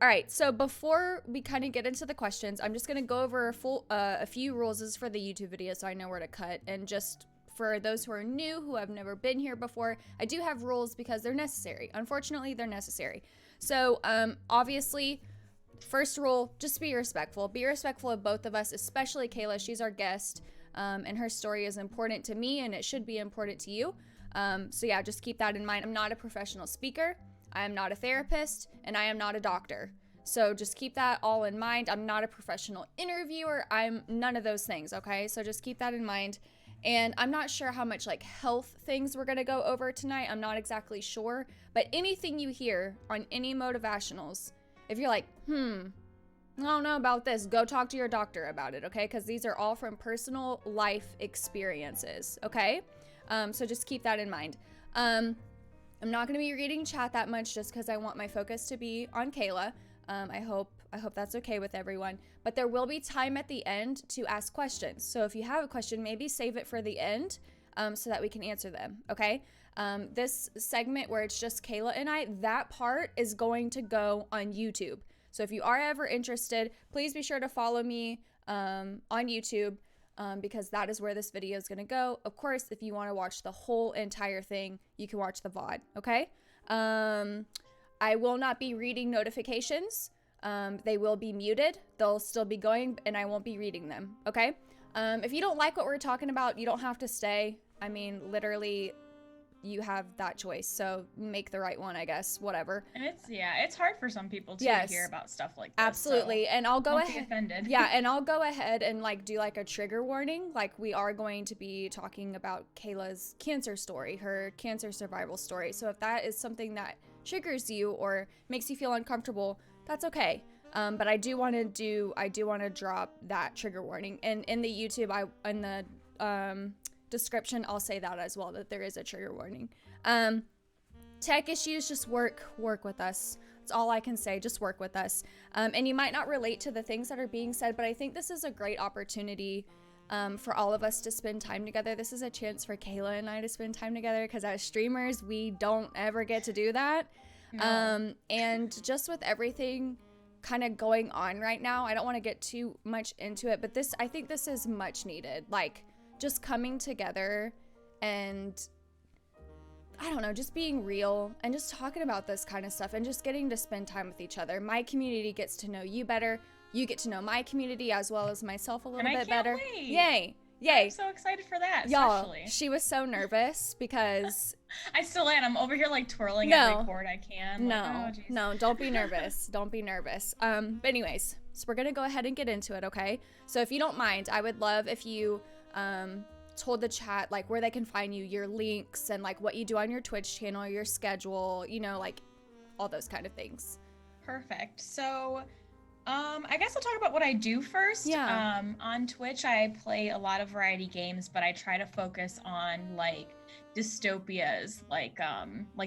All right, so before we kind of get into the questions, I'm just going to go over a few rules for the YouTube video so I know where to cut. And just for those who are new, who have never been here before, I do have rules because they're necessary. Unfortunately, they're necessary. So obviously, first rule, just be respectful. Be respectful of both of us, especially Kayla. She's our guest, and her story is important to me, and it should be important to you. So yeah, just keep that in mind. I'm not a professional speaker. I am not a therapist, and I am not a doctor. So just keep that all in mind. I'm not a professional interviewer. I'm none of those things, okay? So just keep that in mind. And I'm not sure how much like health things we're gonna go over tonight. I'm not exactly sure. But anything you hear on any motivationals, if you're like, I don't know about this, go talk to your doctor about it, okay? Because these are all from personal life experiences, okay? So just keep that in mind. I'm not going to be reading chat that much just because I want my focus to be on Kayla. I hope that's okay with everyone. But there will be time at the end to ask questions. So if you have a question, maybe save it for the end so that we can answer them, okay? This segment where it's just Kayla and I, that part is going to go on YouTube. So if you are ever interested, please be sure to follow me on YouTube. Because that is where this video is going to go. Of course, if you want to watch the whole entire thing, you can watch the VOD, okay? I will not be reading notifications. They will be muted. They'll still be going, and I won't be reading them, okay? If you don't like what we're talking about, you don't have to stay. I mean, literally, you have that choice. So make the right one, I guess, whatever. And it's hard for some people to hear about stuff like this. Absolutely. So and I'll go ahead. Offended. Yeah, and I'll go ahead and like do like a trigger warning. Like we are going to be talking about Kayla's cancer story, her cancer survival story. So if that is something that triggers you or makes you feel uncomfortable, that's okay. But I do want to drop that trigger warning. And in the YouTube, in the description, I'll say that as well, that there is a trigger warning. Tech issues, just work with us. That's all I can say. Just work with us. And you might not relate to the things that are being said, but I think this is a great opportunity for all of us to spend time together. This is a chance for Kayla and I to spend time together because as streamers, we don't ever get to do that. No. And just with everything kind of going on right now, I don't want to get too much into it, but I think this is much needed. Like, just coming together and I don't know, just being real and just talking about this kind of stuff and just getting to spend time with each other. My community gets to know you better. You get to know my community as well as myself a little bit better. Wait. Yay. I'm so excited for that, especially. Y'all, she was so nervous because I still am. I'm over here like twirling every chord I can. No, don't be nervous. Don't be nervous. But anyways, so we're gonna go ahead and get into it, okay? So if you don't mind, I would love if you told the chat like where they can find you, your links, and like what you do on your Twitch channel, your schedule, you know, like all those kind of things. Perfect. So I guess I'll talk about what I do first. Yeah. On Twitch, I play a lot of variety games, but I try to focus on like dystopias, like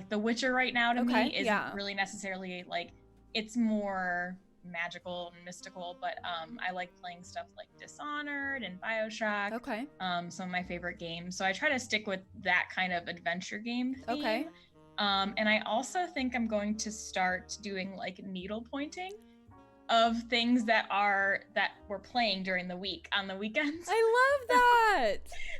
The Witcher right now to me isn't really necessarily like, it's more magical and mystical, but I like playing stuff like Dishonored and BioShock. Okay. Some of my favorite games. So I try to stick with that kind of adventure game theme. Okay. And I also think I'm going to start doing like needle pointing of things that we're playing during the week on the weekends. I love that.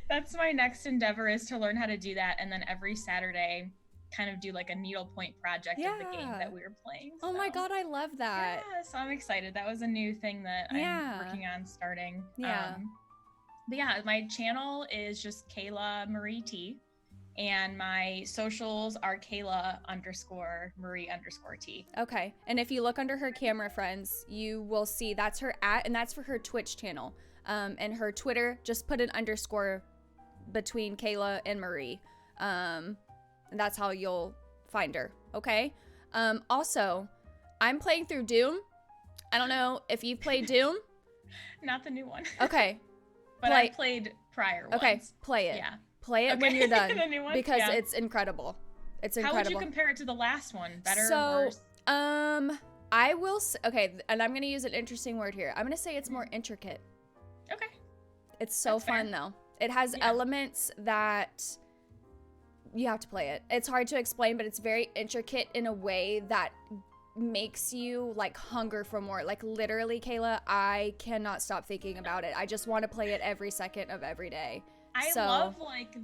That's my next endeavor, is to learn how to do that, and then every Saturday kind of do like a needlepoint project of the game that we were playing. So. Oh my god, I love that. Yeah, so I'm excited. That was a new thing that I'm working on starting. Yeah. But yeah, my channel is just Kayla Marie T, and my socials are Kayla_Marie_T. Okay, and if you look under her camera, friends, you will see that's her @ and that's for her Twitch channel. And her Twitter, just put an underscore between Kayla and Marie. And that's how you'll find her, okay? Also, I'm playing through Doom. I don't know if you've played Doom. Not the new one. Okay. But I played prior ones. Okay, play it. Yeah. Play it when you're done. The new one? Because it's incredible. It's incredible. How would you compare it to the last one? Better or worse? I will okay, and I'm going to use an interesting word here. I'm going to say it's more intricate. Okay. It's so fun though. It has elements that you have to play it. It's hard to explain, but it's very intricate in a way that makes you like hunger for more. Like literally, Kayla, I cannot stop thinking about it. I just want to play it every second of every day. I love like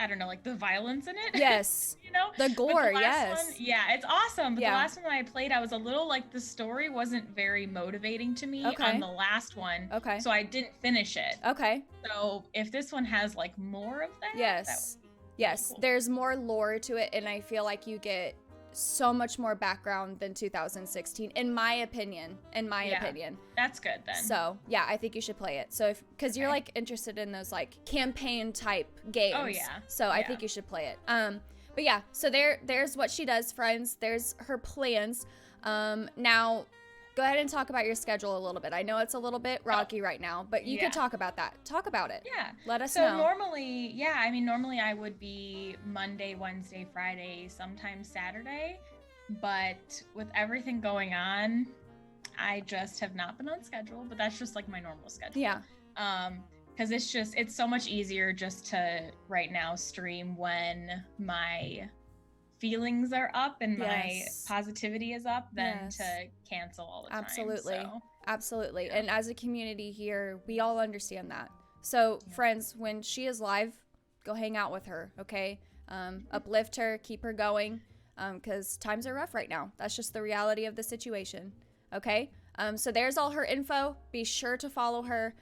I don't know, like the violence in it. Yes. You know? The gore, the yes. One, yeah, it's awesome. But the last one that I played, I was a little like the story wasn't very motivating to me on the last one. Okay. So I didn't finish it. Okay. So if this one has like more of that, yes. That would be yes. Really cool. There's more lore to it, and I feel like you get so much more background than 2016 in my opinion. That's good then. So yeah, I think you should play it. So because you're like interested in those like campaign type games. Oh yeah. So I think you should play it. But yeah, so there's what she does, friends. There's her plans. Now go ahead and talk about your schedule a little bit. I know it's a little bit rocky right now, but you can talk about that. Talk about it. Yeah. Let us know. So normally I would be Monday, Wednesday, Friday, sometimes Saturday, but with everything going on, I just have not been on schedule, but that's just like my normal schedule. Yeah. Because it's so much easier just to right now stream when my feelings are up and my positivity is up than to cancel all the time. Absolutely. Yeah. And as a community here, we all understand that. So friends, when she is live, go hang out with her, okay? Uplift her, keep her going, because times are rough right now. That's just the reality of the situation, okay? So there's all her info. Be sure to follow her.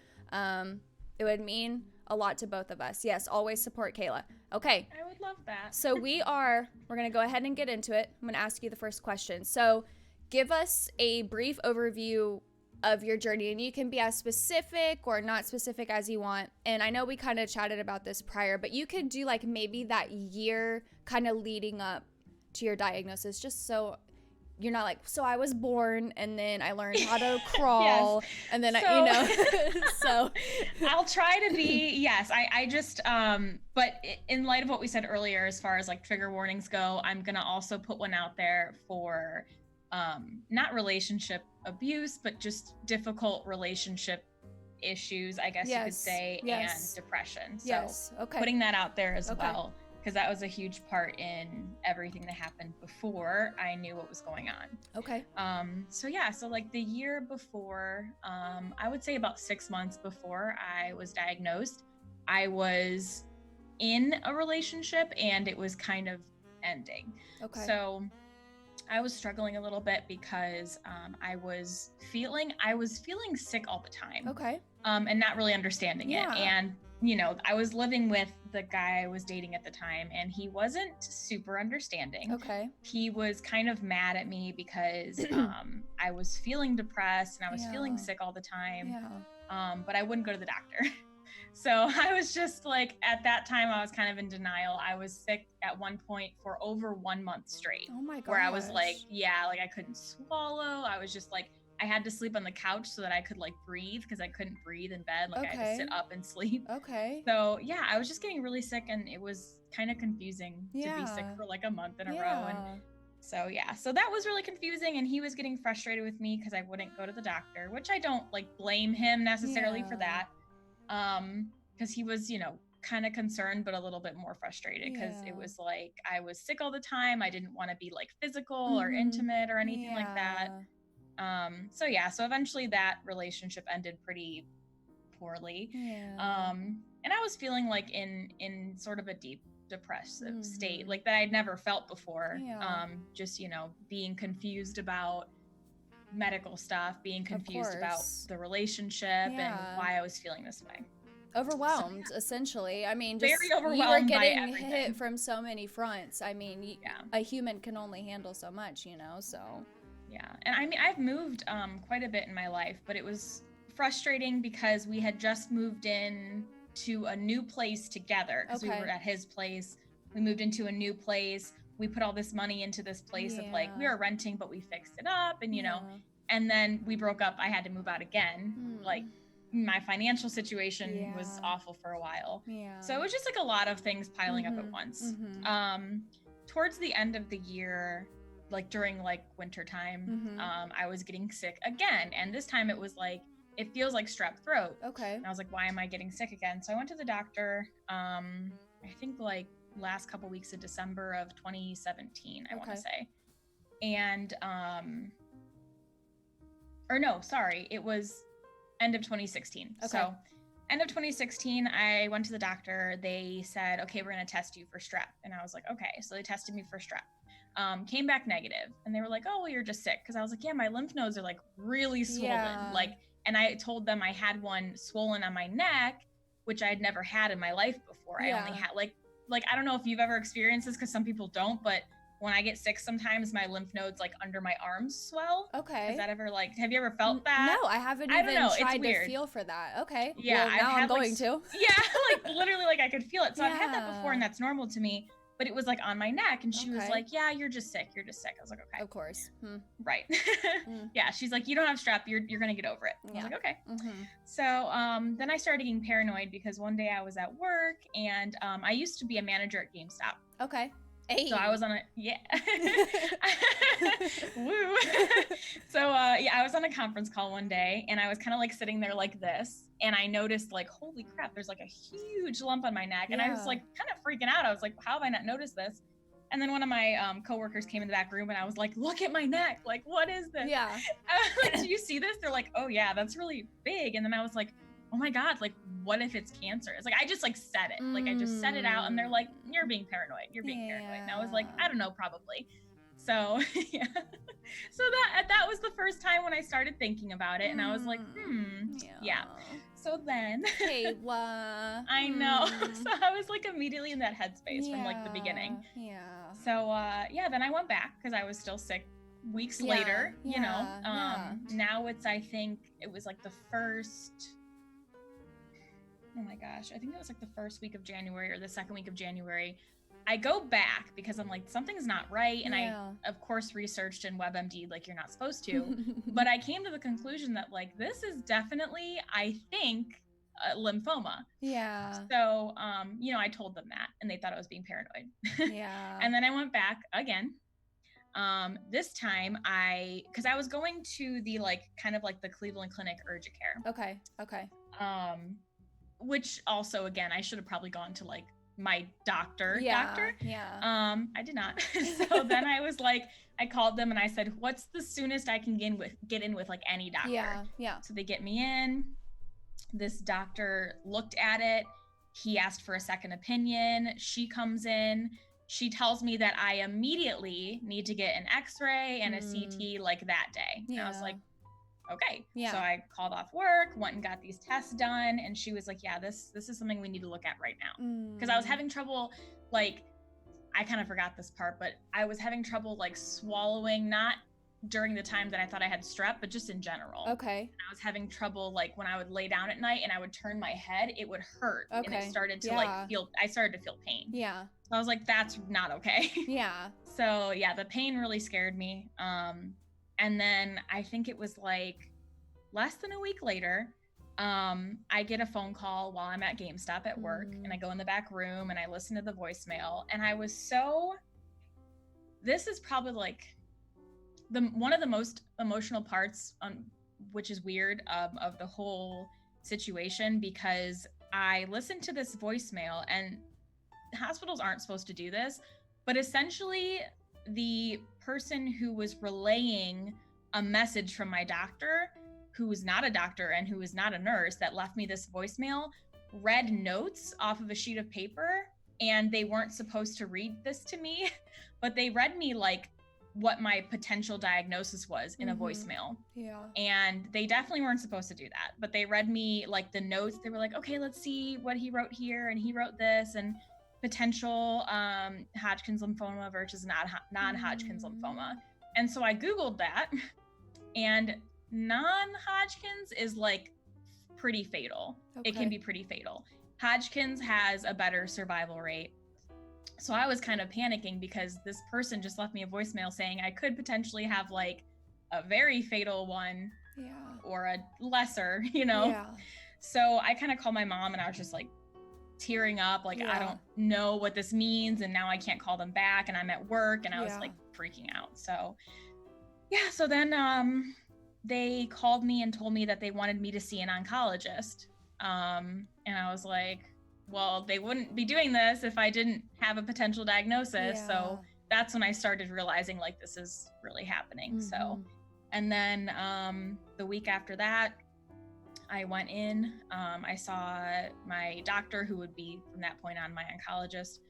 It would mean a lot to both of us. Yes, always support Kayla. Okay. I would love that. So we're going to go ahead and get into it. I'm going to ask you the first question. So give us a brief overview of your journey, and you can be as specific or not specific as you want. And I know we kind of chatted about this prior, but you could do like maybe that year kind of leading up to your diagnosis, just so you're not like, so I was born and then I learned how to crawl and then so I'll try to be, I just, but in light of what we said earlier, as far as like trigger warnings go, I'm going to also put one out there for, not relationship abuse, but just difficult relationship issues, I guess you could say, and depression. So putting that out there as well, because that was a huge part in everything that happened before I knew what was going on. Okay. So like the year before, I would say about 6 months before I was diagnosed, I was in a relationship and it was kind of ending. Okay. So I was struggling a little bit because I was feeling sick all the time. Okay. And not really understanding it. And I was living with the guy I was dating at the time, and he wasn't super understanding. Okay. He was kind of mad at me because I was feeling depressed and I was feeling sick all the time. Yeah. But I wouldn't go to the doctor. So I was just like, at that time, I was kind of in denial. I was sick at one point for over 1 month straight. Oh my gosh. Where I was like, like I couldn't swallow. I was just like, I had to sleep on the couch so that I could like breathe, because I couldn't breathe in bed. Like I had to sit up and sleep. Okay. So I was just getting really sick, and it was kind of confusing to be sick for like a month in a row. And so that was really confusing, and he was getting frustrated with me because I wouldn't go to the doctor, which I don't like blame him necessarily for that. Because he was, kind of concerned, but a little bit more frustrated, because it was like I was sick all the time. I didn't want to be like physical or intimate or anything like that. So eventually that relationship ended pretty poorly. And I was feeling like in sort of a deep depressive state, like that I'd never felt before. Just, being confused about medical stuff, being confused about the relationship and why I was feeling this way. Overwhelmed, essentially. I mean, just very overwhelmed. You were getting hit from so many fronts. I mean, a human can only handle so much, so. Yeah, and I mean, I've moved quite a bit in my life, but it was frustrating because we had just moved in to a new place together, because we were at his place. We moved into a new place. We put all this money into this place of like, we were renting, but we fixed it up, and and then we broke up. I had to move out again. Like, my financial situation was awful for a while. So it was just like a lot of things piling up at once. Towards the end of the year, like during like winter time, I was getting sick again. And this time it was like, it feels like strep throat. Okay. And I was like, why am I getting sick again? So I went to the doctor, I think like last couple weeks of December of 2017, I want to say. And or no, sorry, it was end of 2016. Okay. So end of 2016, I went to the doctor. They said, okay, we're going to test you for strep. And I was like, okay. So they tested me for strep. Came back negative. And they were like, oh, well, you're just sick. Because I was like, yeah, my lymph nodes are like really swollen. Yeah. Like, and I told them I had one swollen on my neck, which I had never had in my life before. Yeah. I only had like, I don't know if you've ever experienced this, because some people don't, but when I get sick, sometimes my lymph nodes like under my arms swell. Okay. Has that ever have you ever felt that? No, I haven't even tried to feel for that. Okay. Yeah. Well, now I'm going to. Yeah. Literally I could feel it. So I've had that before, and that's normal to me, but it was like on my neck, and she was like, yeah, you're just sick. You're just sick. I was like, okay. Of course. Right. Yeah. She's like, you don't have strep. You're going to get over it. I was like, okay. So then I started getting paranoid, because one day I was at work, and I used to be a manager at GameStop. Okay. Hey. So I was on woo. So I was on a conference call one day, and I was kind of sitting there like this, and I noticed holy crap, there's a huge lump on my neck. And I was kind of freaking out. I was like, how have I not noticed this? And then one of my coworkers came in the back room, and I was like, look at my neck. What is this? Yeah. Do you see this? They're like, oh yeah, that's really big. And then I was like, oh my God, what if it's cancer? It's I just said it. I just said it out, and they're like, you're being paranoid. You're being paranoid. And I was like, I don't know, probably. So yeah. So that was the first time when I started thinking about it, and I was like, yeah. So then Kayla. I know. So I was immediately in that headspace from the beginning. Yeah. So then I went back, because I was still sick weeks later, you know. Now it's, I think it was the first, oh my gosh, I think it was the first week of January or the second week of January. I go back because I'm something's not right. And I, of course, researched in WebMD you're not supposed to. But I came to the conclusion that this is definitely, I think, lymphoma. Yeah. So, I told them that, and they thought I was being paranoid. Yeah. And then I went back again. This time because I was going to the the Cleveland Clinic urgent care. Okay. Which also, again, I should have probably gone to my doctor. Yeah. I did not. So then I was I called them, and I said, what's the soonest I can get in with any doctor? Yeah. So they get me in. This doctor looked at it. He asked for a second opinion. She comes in. She tells me that I immediately need to get an x-ray and a CT that day. Yeah. And I was like, okay. Yeah. So I called off work, went and got these tests done, and she was like, yeah, this is something we need to look at right now. Because I was having trouble, I kind of forgot this part, but I was having trouble swallowing, not during the time that I thought I had strep, but just in general. Okay. And I was having trouble when I would lay down at night and I would turn my head, it would hurt. Okay. And it started to I started to feel pain. Yeah. So I was like, that's not okay. Yeah. So yeah, the pain really scared me. And then I think it was less than a week later, I get a phone call while I'm at GameStop at work, and I go in the back room and I listen to the voicemail, and I was this is probably one of the most emotional parts, which is weird, of the whole situation, because I listened to this voicemail, and hospitals aren't supposed to do this, but essentially the person who was relaying a message from my doctor, who was not a doctor and who was not a nurse, that left me this voicemail, read notes off of a sheet of paper, and they weren't supposed to read this to me, but they read me what my potential diagnosis was in a voicemail. Yeah. And they definitely weren't supposed to do that, but they read me the notes. They were like, okay, let's see what he wrote here, and he wrote this, and potential Hodgkin's lymphoma versus non-Hodgkin's lymphoma. And so I Googled that, and non-Hodgkin's is pretty fatal. Okay. It can be pretty fatal. Hodgkin's has a better survival rate. So I was kind of panicking, because this person just left me a voicemail saying I could potentially have a very fatal one, or a lesser, Yeah. So I kind of called my mom, and I was just tearing up, I don't know what this means, and now I can't call them back, and I'm at work, and I was freaking out. So yeah, so then they called me and told me that they wanted me to see an oncologist, and I was like, well, they wouldn't be doing this if I didn't have a potential diagnosis. So that's when I started realizing like this is really happening. So, and then the week after that, I went in, I saw my doctor, who would be from that point on my oncologist.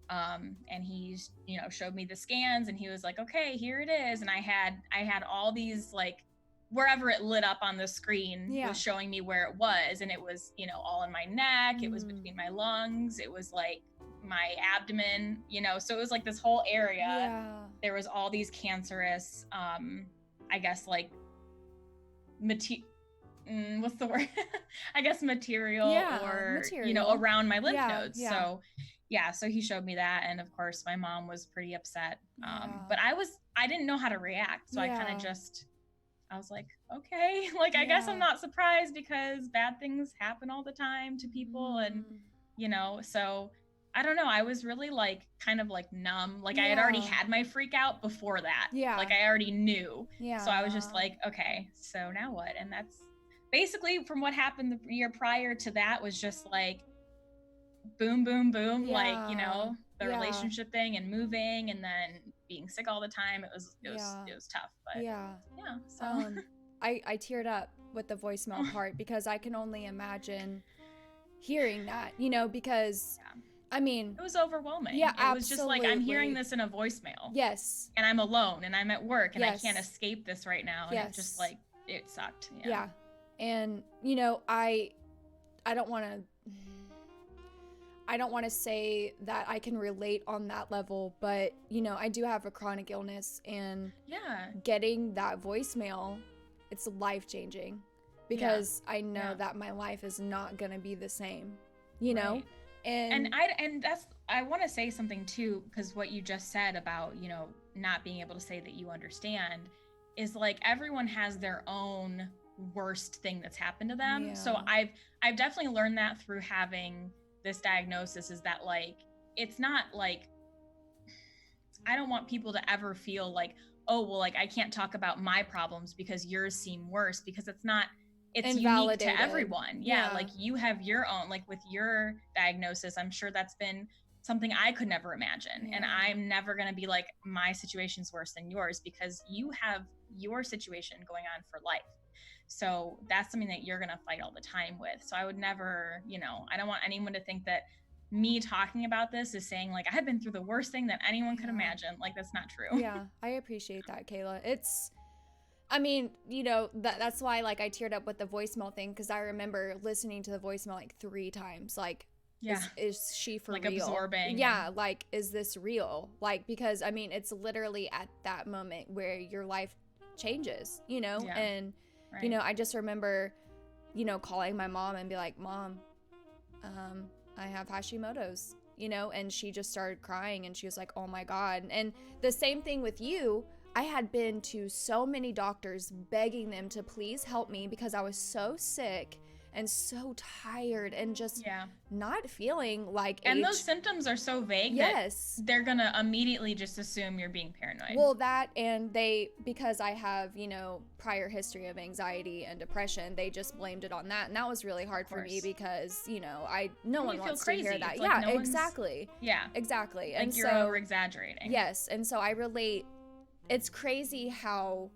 And he, you know, showed me the scans, and he was like, okay, here it is. And I had all these, like, wherever it lit up on the screen was showing me where it was. And it was, you know, all in my neck. It was between my lungs. It was like my abdomen, you know, so it was like this whole area. There was all these cancerous, I guess, like, what's the word? I guess material, you know, around my lymph nodes. So he showed me that, and of course my mom was pretty upset. But I didn't know how to react, so I kind of I was like, okay, like I guess I'm not surprised, because bad things happen all the time to people, and you know, so I don't know, I was really like kind of like numb. Like I had already had my freak out before that. Like I already knew. So I was just like, okay, so now what? And that's basically from what happened the year prior to that, was just like boom, boom, boom, like, you know, the relationship thing and moving, and then being sick all the time. It was tough, but so I teared up with the voicemail part, because I can only imagine hearing that, you know, because I mean, it was overwhelming. Yeah, it was just like, I'm hearing this in a voicemail. Yes. And I'm alone, and I'm at work, and I can't escape this right now. And it just like, it sucked. Yeah. And you know, I don't want to say that I can relate on that level, but you know, I do have a chronic illness, and getting that voicemail, it's life-changing, because I know that my life is not going to be the same, you know? And that's, I want to say something too, because what you just said about, you know, not being able to say that you understand, is like, everyone has their own worst thing that's happened to them. So I've definitely learned that through having this diagnosis, is that like, it's not like, I don't want people to ever feel like, oh, well, like I can't talk about my problems because yours seem worse, because it's not, it's unique to everyone. Like you have your own, like with your diagnosis, I'm sure that's been something I could never imagine. And I'm never going to be like, my situation's worse than yours, because you have your situation going on for life. So that's something that you're going to fight all the time with. So I would never, you know, I don't want anyone to think that me talking about this is saying like, I've been through the worst thing that anyone could imagine. Like, that's not true. Yeah, I appreciate that, Kayla. I mean, you know, that's why like I teared up with the voicemail thing, because I remember listening to the voicemail like 3 times. Like, is she for like real? Absorbing. Yeah, like, is this real? Like, because I mean, it's literally at that moment where your life changes, you know? And you know, I just remember, you know, calling my mom and be like, Mom, I have Hashimoto's, you know, and she just started crying, and she was like, oh my God. And the same thing with you. I had been to so many doctors begging them to please help me, because I was so sick and so tired and just not feeling like and those symptoms are so vague that they're gonna immediately just assume you're being paranoid. Well, that, and because I have, you know, prior history of anxiety and depression, they just blamed it on that, and that was really hard for me, because you know, no one wants to hear that. Like Exactly. Like, and you're over exaggerating. Yes, and so I relate. It's crazy how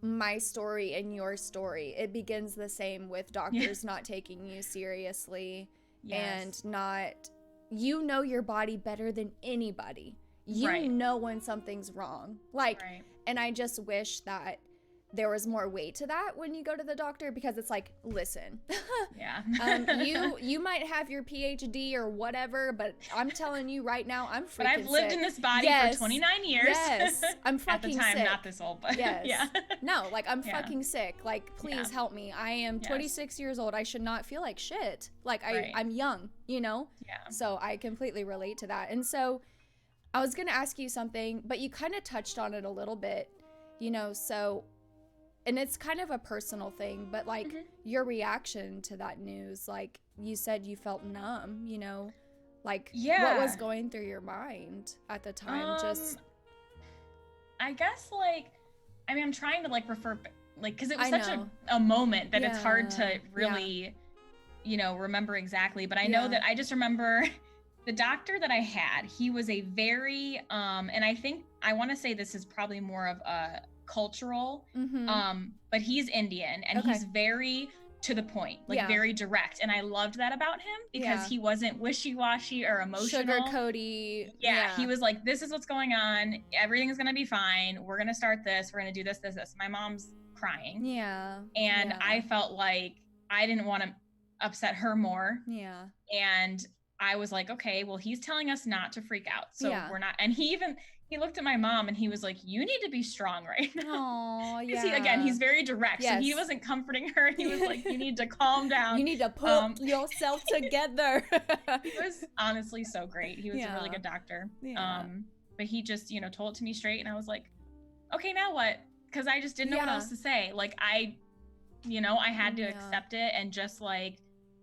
my story and your story, it begins the same, with doctors not taking you seriously and not, you know, your body better than anybody. You know when something's wrong. Like, and I just wish that there was more weight to that when you go to the doctor, because it's like, listen, you might have your PhD or whatever, but I'm telling you right now, I'm freaking sick. But I've lived in this body for 29 years. Yes, I'm fucking sick. At the time, not this old, but No, like, I'm fucking sick. Like, please help me. I am 26 years old. I should not feel like shit. Like, I'm young, you know? So I completely relate to that. And so I was going to ask you something, but you kind of touched on it a little bit, you know, so, and it's kind of a personal thing, but like your reaction to that news, like you said you felt numb, you know, like what was going through your mind at the time? I guess like, I mean, I'm trying to like refer, like, cause it was such a moment that it's hard to really, you know, remember exactly, but I know that I just remember the doctor that I had, he was a very, and I want to say this is probably more of a cultural, but he's Indian and he's very to the point, like very direct. And I loved that about him because he wasn't wishy-washy or emotional. Sugar-coaty. Yeah, he was like, this is what's going on. Everything's going to be fine. We're going to start this. We're going to do this, this, this. My mom's crying. Yeah. And I felt like I didn't want to upset her more. Yeah. And I was like, okay, well, he's telling us not to freak out. So we're not. And he looked at my mom and he was like, you need to be strong right now. Oh, yeah. Again, he's very direct. So he wasn't comforting her. He was like, you need to calm down. You need to put yourself together. He was honestly so great. He was a really good doctor. Yeah. But he just, told it to me straight. And I was like, okay, now what? Because I just didn't know what else to say. Like, I had to accept it and just like,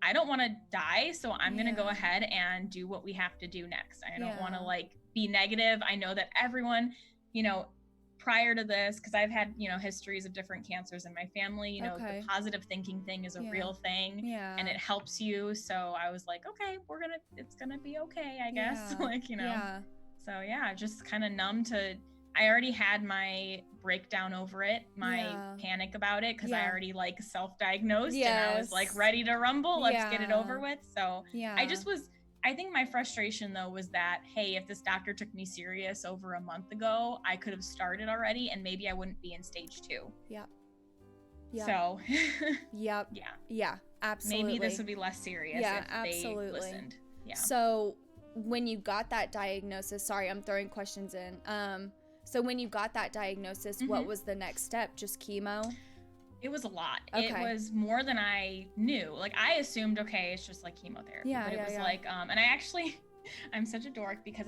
I don't want to die. So I'm going to go ahead and do what we have to do next. I don't want to like be negative. I know that everyone, prior to this, because I've had, histories of different cancers in my family, the positive thinking thing is a real thing and it helps you. So I was like, okay, it's going to be okay, I guess. Like, so just kind of numb to, I already had my breakdown over it, my panic about it, because I already like self-diagnosed and I was like ready to rumble. Let's get it over with. So I think my frustration though was that, hey, if this doctor took me serious over a month ago, I could have started already and maybe I wouldn't be in stage 2. Yeah. So yeah, absolutely. Maybe this would be less serious if they listened. Yeah. So when you got that diagnosis, sorry, I'm throwing questions in. So when you got that diagnosis, what was the next step? Just chemo? It was a lot. Okay. It was more than I knew. Like I assumed, okay, it's just like chemotherapy. But it was like, and I actually, I'm such a dork because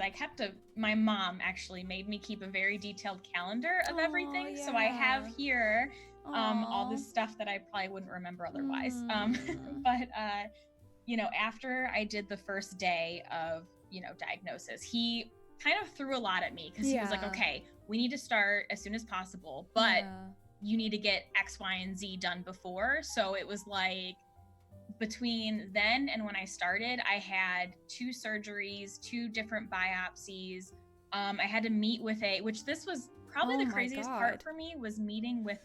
my mom actually made me keep a very detailed calendar of everything. So I have here all this stuff that I probably wouldn't remember otherwise. But after I did the first day of, diagnosis, he kind of threw a lot at me because he was like, okay, we need to start as soon as possible, but you need to get X, Y, and Z done before. So it was like between then and when I started, I had 2 surgeries, 2 different biopsies. I had to meet with which this was probably the craziest part for me, was meeting with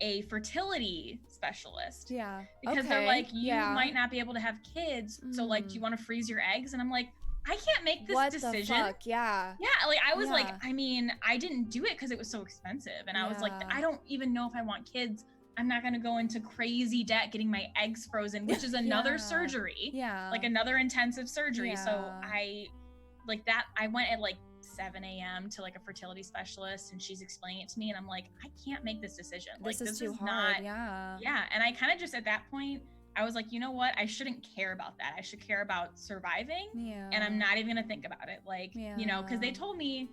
a fertility specialist. Yeah. Because they're like, you might not be able to have kids. So like, do you want to freeze your eggs? And I'm like, I can't make this decision. What the fuck? Yeah. Yeah. Like I was like, I mean, I didn't do it because it was so expensive. And I was like, I don't even know if I want kids. I'm not going to go into crazy debt getting my eggs frozen, which is another surgery. Yeah. Like another intensive surgery. So I went at like 7 a.m. to like a fertility specialist and she's explaining it to me and I'm like, I can't make this decision. This like is too hard. Yeah. And I kind of just at that point I was like, you know what? I shouldn't care about that. I should care about surviving. Yeah. And I'm not even gonna think about it. Like, because they told me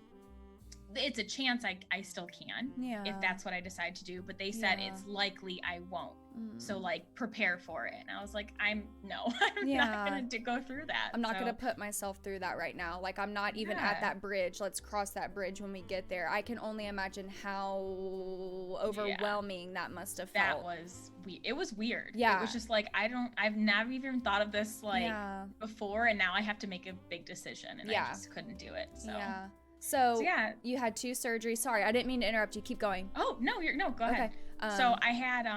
it's a chance I still can if that's what I decide to do. But they said it's likely I won't. So like prepare for it. And I was like, I'm not gonna go through that. I'm not gonna put myself through that right now. Like I'm not even at that bridge. Let's cross that bridge when we get there. I can only imagine how overwhelming that must have felt. It was weird. Yeah. It was just like, I've never even thought of this like before, and now I have to make a big decision and I just couldn't do it. So you had 2 surgeries. Sorry, I didn't mean to interrupt you. Keep going. Oh, no, go ahead. So I had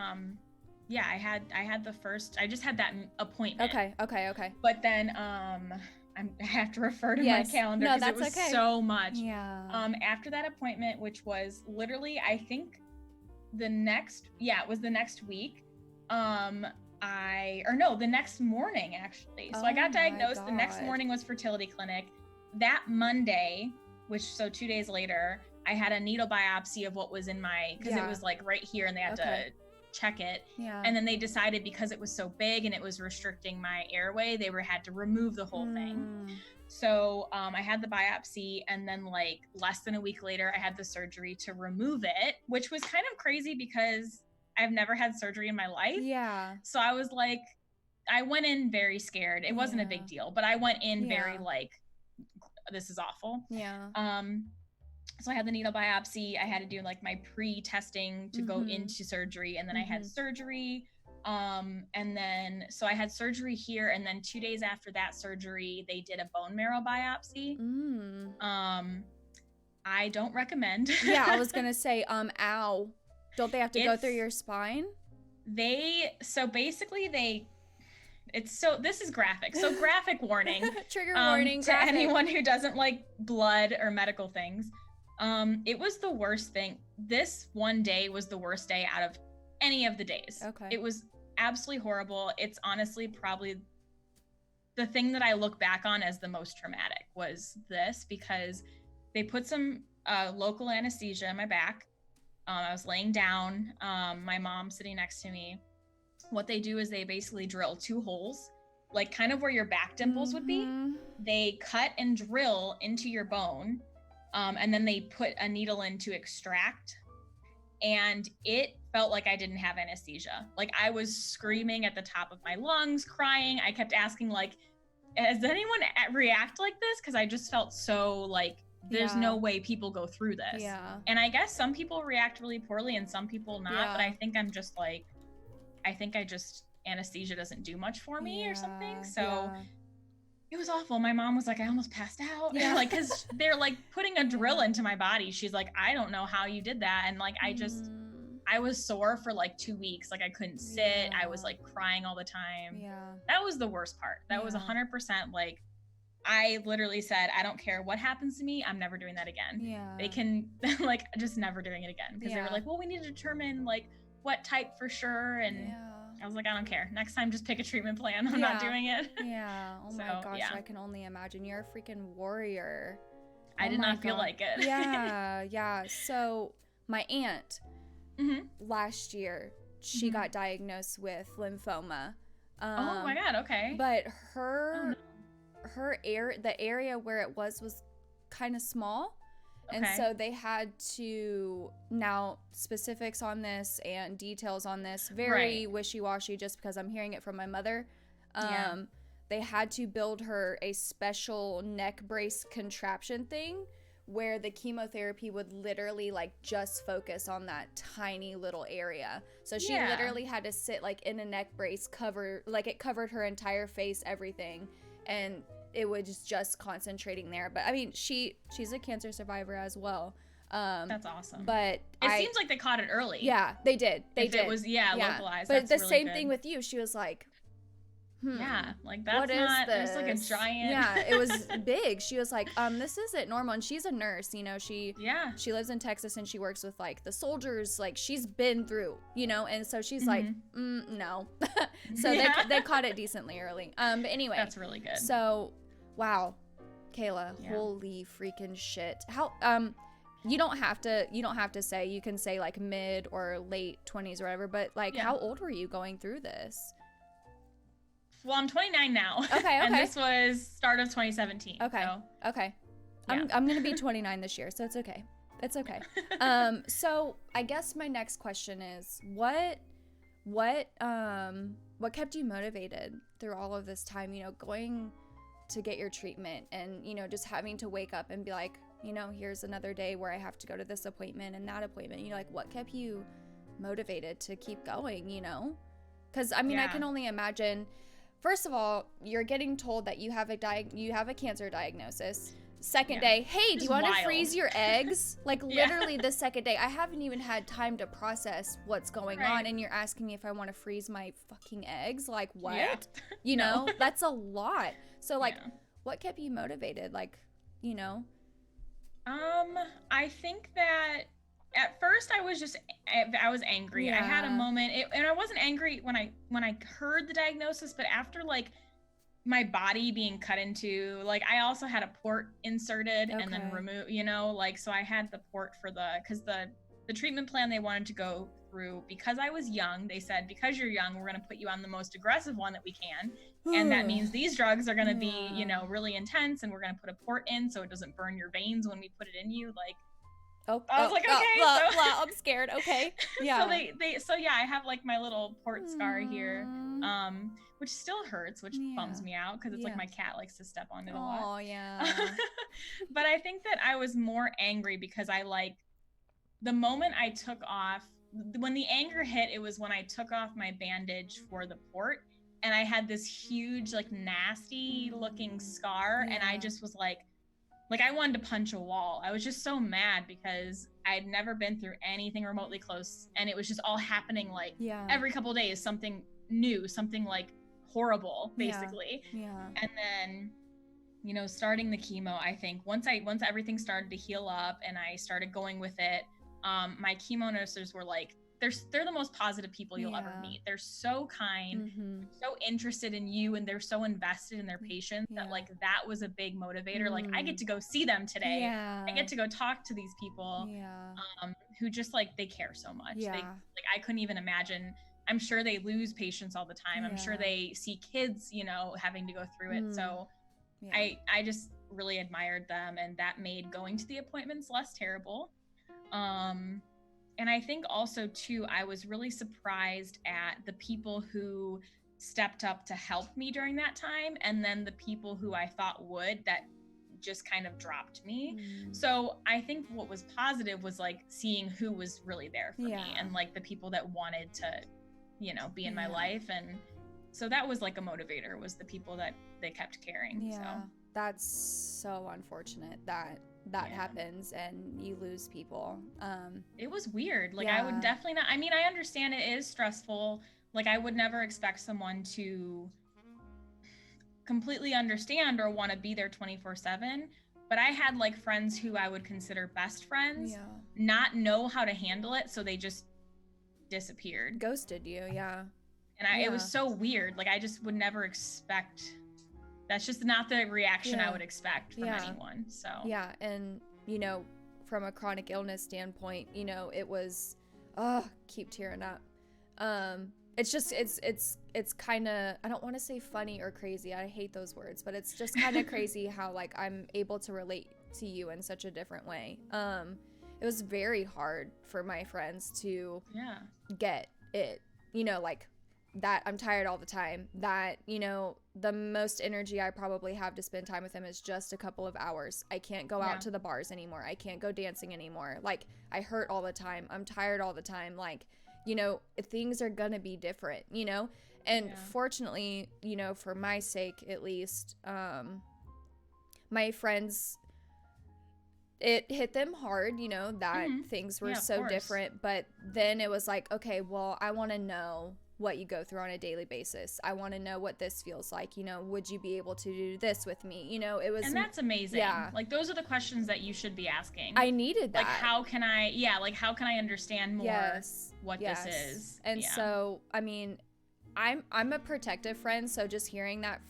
I had the first, I just had that appointment. Okay. But then I have to refer to my calendar because it was so much. Yeah. After that appointment, which was literally, I think it was the next week. The next morning actually. So I got diagnosed. The next morning was fertility clinic. That Monday, so 2 days later, I had a needle biopsy of what was in because it was like right here and they had to check it. Yeah. And then they decided because it was so big and it was restricting my airway, they had to remove the whole thing. So I had the biopsy and then like less than a week later, I had the surgery to remove it, which was kind of crazy because I've never had surgery in my life. Yeah. So I was like, I went in very scared. It wasn't a big deal, but I went in very like, this is awful. Yeah. So I had the needle biopsy. I had to do like my pre-testing to go into surgery. And then I had surgery. And then, so I had surgery here, and then 2 days after that surgery, they did a bone marrow biopsy. I don't recommend. Yeah, I was gonna say, ow. Don't they have to go through your spine? So basically this is graphic. So graphic warning. Trigger warning. To anyone who doesn't like blood or medical things. It was the worst thing. This one day was the worst day out of any of the days. Okay. It was absolutely horrible. It's honestly probably the thing that I look back on as the most traumatic was this, because they put some local anesthesia in my back. I was laying down, my mom sitting next to me. What they do is they basically drill 2 holes, like kind of where your back dimples would be. They cut and drill into your bone, and then they put a needle in to extract. And it felt like I didn't have anesthesia. Like I was screaming at the top of my lungs, crying. I kept asking, like, has anyone react like this? Because I just felt so like, there's no way people go through this. Yeah. And I guess some people react really poorly and some people not, but I think I'm just like, anesthesia doesn't do much for me or something. So it was awful. My mom was like, I almost passed out. Yeah. Like, cause they're like putting a drill into my body. She's like, I don't know how you did that. And like, I was sore for like 2 weeks. Like I couldn't sit. I was like crying all the time. Yeah. That was the worst part. That was 100% like, I literally said, I don't care what happens to me. I'm never doing that again. Yeah. They can like, just never doing it again. Cause they were like, well, we need to determine like what type for sure. And I was like, I don't care. Next time, just pick a treatment plan. I'm not doing it. Yeah. Oh my gosh. I can only imagine. You're a freaking warrior. I did not feel like it. Yeah. Yeah. So my aunt last year, she got diagnosed with lymphoma. Oh my God. Okay. But the area where it was kind of small. And so they had to, now specifics on this and details on this, very wishy-washy just because I'm hearing it from my mother. They had to build her a special neck brace contraption thing where the chemotherapy would literally like just focus on that tiny little area. So she literally had to sit like in a neck brace, it covered her entire face, everything. And it was just concentrating there. But I mean, she's a cancer survivor as well. That's awesome. But it seems like they caught it early. Yeah, they did. It was localized. But the same thing with you. She was like, yeah, like that's not, there's like a giant. Yeah, it was big. She was like, this isn't normal. And she's a nurse, you know, she lives in Texas and she works with like the soldiers, like she's been through, you know, and so she's like, no. So they caught it decently early. But anyway. That's really good. So, wow, Kayla, holy freaking shit. How, you don't have to say, you can say like mid or late 20s or whatever, but like how old were you going through this? Well, I'm 29 now. Okay. And this was start of 2017. Okay. So, okay. Yeah. I'm gonna be 29 this year, so it's okay. It's okay. So I guess my next question is, what kept you motivated through all of this time? You know, going to get your treatment, and you know, just having to wake up and be like, you know, here's another day where I have to go to this appointment and that appointment. You know, like what kept you motivated to keep going? You know, because I mean, I can only imagine. First of all, you're getting told that you have a cancer diagnosis. Second day, hey, do you want to freeze your eggs? Like literally the second day, I haven't even had time to process what's going on, and you're asking me if I want to freeze my fucking eggs? Like what? Yeah. You know, that's a lot. So like, what kept you motivated? Like, you know? I think that at first I was angry. Yeah. I had a moment, and I wasn't angry when I heard the diagnosis, but after like my body being cut into, like I also had a port inserted and then removed, you know, like, so I had the port for because the treatment plan they wanted to go through, because I was young, they said, because you're young, we're going to put you on the most aggressive one that we can. And that means these drugs are going to be, you know, really intense, and we're going to put a port in so it doesn't burn your veins when we put it in you. Like, I was like, okay, I'm scared. Okay. Yeah. So I have like my little port scar here, which still hurts, which bums me out because it's like my cat likes to step on it a lot. Oh yeah. But I think that I was more angry because I like the moment I took off when the anger hit, it was when I took off my bandage for the port, and I had this huge, like, nasty looking scar. And I just was like I wanted to punch a wall. I was just so mad because I'd never been through anything remotely close, and it was just all happening like every couple of days, something new, something like horrible, basically. And then, you know, starting the chemo, I think once everything started to heal up and I started going with it, my chemo nurses were like, they're the most positive people you'll ever meet. They're so kind, so interested in you, and they're so invested in their patients that, like, that was a big motivator. Like, I get to go see them today. I get to go talk to these people who just, like, they care so much. They, like, I couldn't even imagine. I'm sure they lose patients all the time. I'm sure they see kids, you know, having to go through it. So I just really admired them, and that made going to the appointments less terrible. And I think also too, I was really surprised at the people who stepped up to help me during that time, and then the people who I thought would, that just kind of dropped me. So I think what was positive was, like, seeing who was really there for me, and, like, the people that wanted to, you know, be in my life. And so that was, like, a motivator, was the people that they kept caring. So that's so unfortunate that happens and you lose people. It was weird. Like, I would definitely not, I mean, I understand it is stressful. Like, I would never expect someone to completely understand or want to be there 24/7. But I had, like, friends who I would consider best friends not know how to handle it, so they just disappeared, ghosted you. And it was so weird. Like, I just would never expect. That's just not the reaction I would expect from anyone. So and, you know, from a chronic illness standpoint, you know, it was keep tearing up. It's just it's kind of, I don't want to say funny or crazy, I hate those words, but it's just kind of crazy how, like, I'm able to relate to you in such a different way. It was very hard for my friends to get it, you know, like, that I'm tired all the time, that, you know, the most energy I probably have to spend time with him is just a couple of hours. I can't go out to the bars anymore. I can't go dancing anymore. Like, I hurt all the time. I'm tired all the time. Like, you know, things are gonna be different, you know? And fortunately, you know, for my sake, at least, my friends, it hit them hard, you know, that things were so different. But then it was like, okay, well, I want to know what you go through on a daily basis. I want to know what this feels like. You know, would you be able to do this with me? You know, it was, and that's amazing. Like, those are the questions that you should be asking. I needed that. Like, how can I, like, how can I understand more what this is? And so, I mean, I'm a protective friend, so just hearing that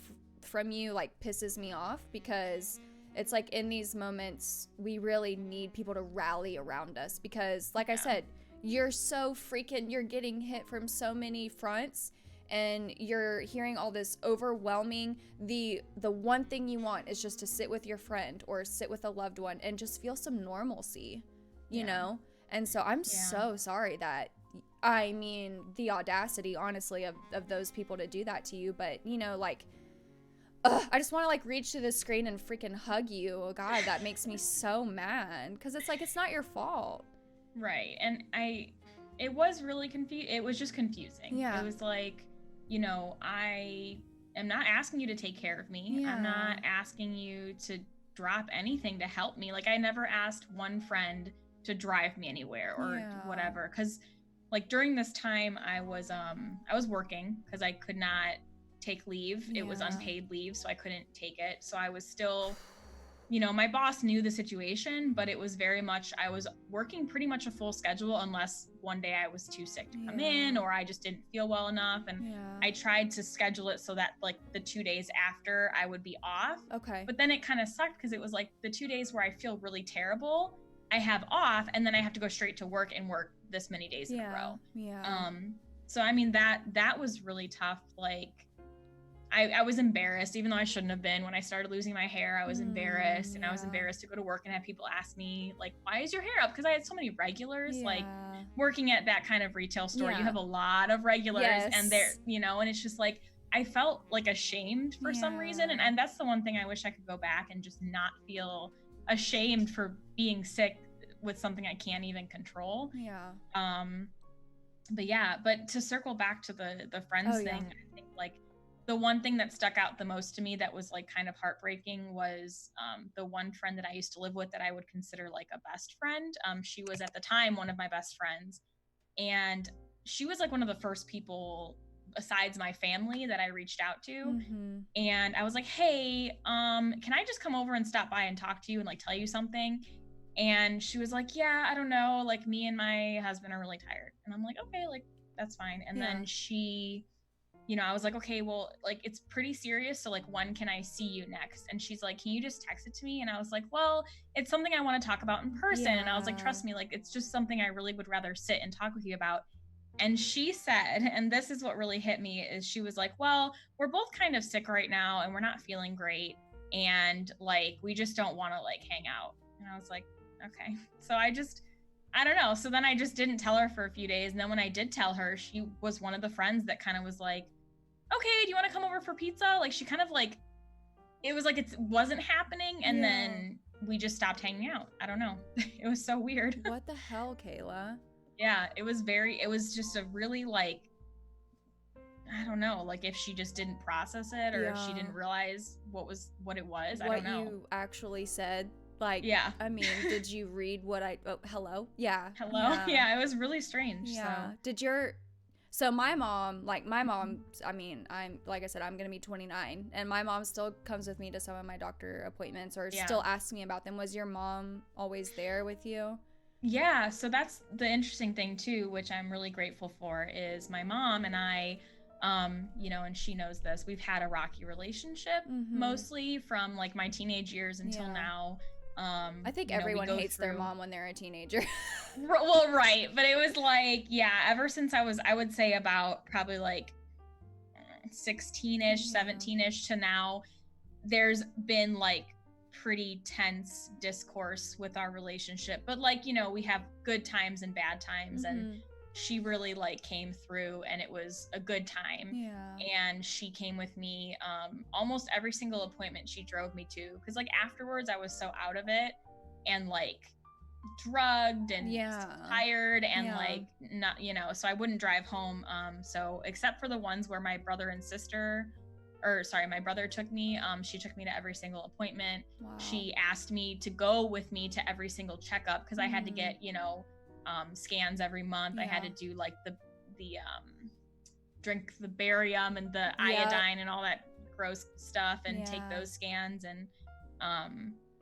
from you, like, pisses me off, because it's like, in these moments, we really need people to rally around us, because, like I said, you're getting hit from so many fronts, and you're hearing all this overwhelming, the one thing you want is just to sit with your friend or sit with a loved one and just feel some normalcy, you know? And so I'm so sorry that, I mean, the audacity, honestly, of those people to do that to you. But, you know, like, I just want to, like, reach to the screen and freaking hug you. Oh, God, that makes me so mad, because it's like, it's not your fault. Right. And it was really it was just confusing. It was like, you know, I am not asking you to take care of me. I'm not asking you to drop anything to help me. Like, I never asked one friend to drive me anywhere or whatever. 'Cause, like, during this time I was working, because I could not take leave. It was unpaid leave, so I couldn't take it. So I was still, you know, my boss knew the situation, but it was very much, I was working pretty much a full schedule, unless one day I was too sick to come in, or I just didn't feel well enough. And I tried to schedule it so that, like, the 2 days after I would be off. Okay. But then it kind of sucked, because it was like the 2 days where I feel really terrible, I have off, and then I have to go straight to work and work this many days in a row. So, I mean, that was really tough. Like, I was embarrassed, even though I shouldn't have been. When I started losing my hair, I was embarrassed, and I was embarrassed to go to work and have people ask me, like, why is your hair up? Because I had so many regulars. Like, working at that kind of retail store, you have a lot of regulars, and they're, you know, and it's just like, I felt like ashamed for some reason. And that's the one thing I wish I could go back and just not feel ashamed for being sick with something I can't even control. but yeah, but to circle back to the friends thing, I think like the one thing that stuck out the most to me that was like kind of heartbreaking was the one friend that I used to live with that I would consider like a best friend. She was at the time one of my best friends, and she was like one of the first people besides my family that I reached out to. Mm-hmm. And I was like, hey, can I just come over and stop by and talk to you and like tell you something? And she was like, yeah, I don't know, like me and my husband are really tired. And I'm like, okay, like that's fine. And then she, you know, I was like, okay, well, like it's pretty serious, so like when can I see you next? And she's like, can you just text it to me? And I was like, well, it's something I want to talk about in person. And I was like, trust me, like it's just something I really would rather sit and talk with you about. And she said, and this is what really hit me, is she was like, well, we're both kind of sick right now and we're not feeling great, and like we just don't want to like hang out. And I was like, okay. So I don't know. So then I just didn't tell her for a few days. And then when I did tell her, she was one of the friends that kind of was like, okay, do you want to come over for pizza? Like she kind of like, it was like it wasn't happening. And then we just stopped hanging out. I don't know. It was so weird. What the hell, Kayla? Yeah, it was just a really like, I don't know, like if she just didn't process it or if she didn't realize what it was. I don't know. What you actually said. Like, yeah. I mean, did you read what hello? Yeah. Hello? Yeah, it was really strange. Yeah. So. So my mom, I mean, like I said, I'm going to be 29, and my mom still comes with me to some of my doctor appointments or still asks me about them. Was your mom always there with you? Yeah, so that's the interesting thing too, which I'm really grateful for, is my mom and I, you know, and she knows this, we've had a rocky relationship, mostly from like my teenage years until now. I think everyone hates their mom when they're a teenager. Well, right. But it was like, yeah, ever since I would say about probably like 16-ish, 17-ish to now, there's been like pretty tense discourse with our relationship. But like, you know, we have good times and bad times. And she really like came through, and it was a good time. And she came with me almost every single appointment she drove me to, because like afterwards I was so out of it and like drugged and tired and like not, you know, so I wouldn't drive home. So except for the ones where my brother took me, she took me to every single appointment. She asked me to go with me to every single checkup, because I had to get, you know, scans every month. I had to do like the drink the barium and the iodine and all that gross stuff and take those scans. And